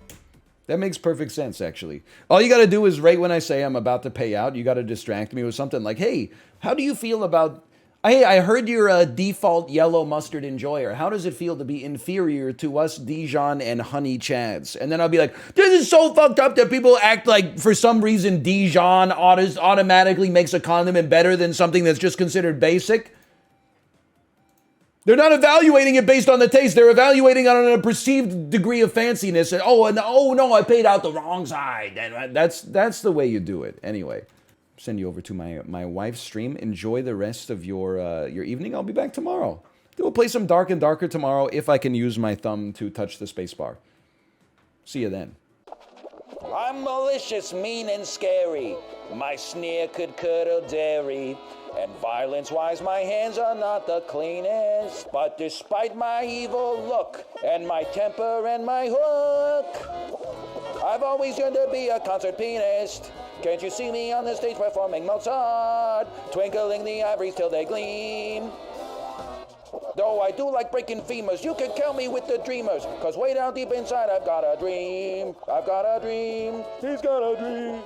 That makes perfect sense, actually. All you got to do is right when I say I'm about to pay out, you got to distract me with something like, hey, how do you feel about... Hey, I heard you're a default yellow mustard enjoyer. How does it feel to be inferior to us Dijon and honey chads? And then I'll be like, this is so fucked up that people act like for some reason Dijon automatically makes a condiment better than something that's just considered basic. They're not evaluating it based on the taste. They're evaluating it on a perceived degree of fanciness. And, oh no, I paid out the wrong side. And that's the way you do it. Anyway. Send you over to my wife's stream. Enjoy the rest of your evening. I'll be back tomorrow. We'll play some Dark and Darker tomorrow if I can use my thumb to touch the spacebar. See you then. I'm malicious, mean, and scary. My sneer could curdle dairy. And violence-wise, my hands are not the cleanest. But despite my evil look, and my temper and my hook, I've always yearned to be a concert pianist. Can't you see me on the stage performing Mozart, twinkling the ivories till they gleam? Though I do like breaking femurs, you can count me with the dreamers, cause way down deep inside I've got a dream. I've got a dream. He's got a dream.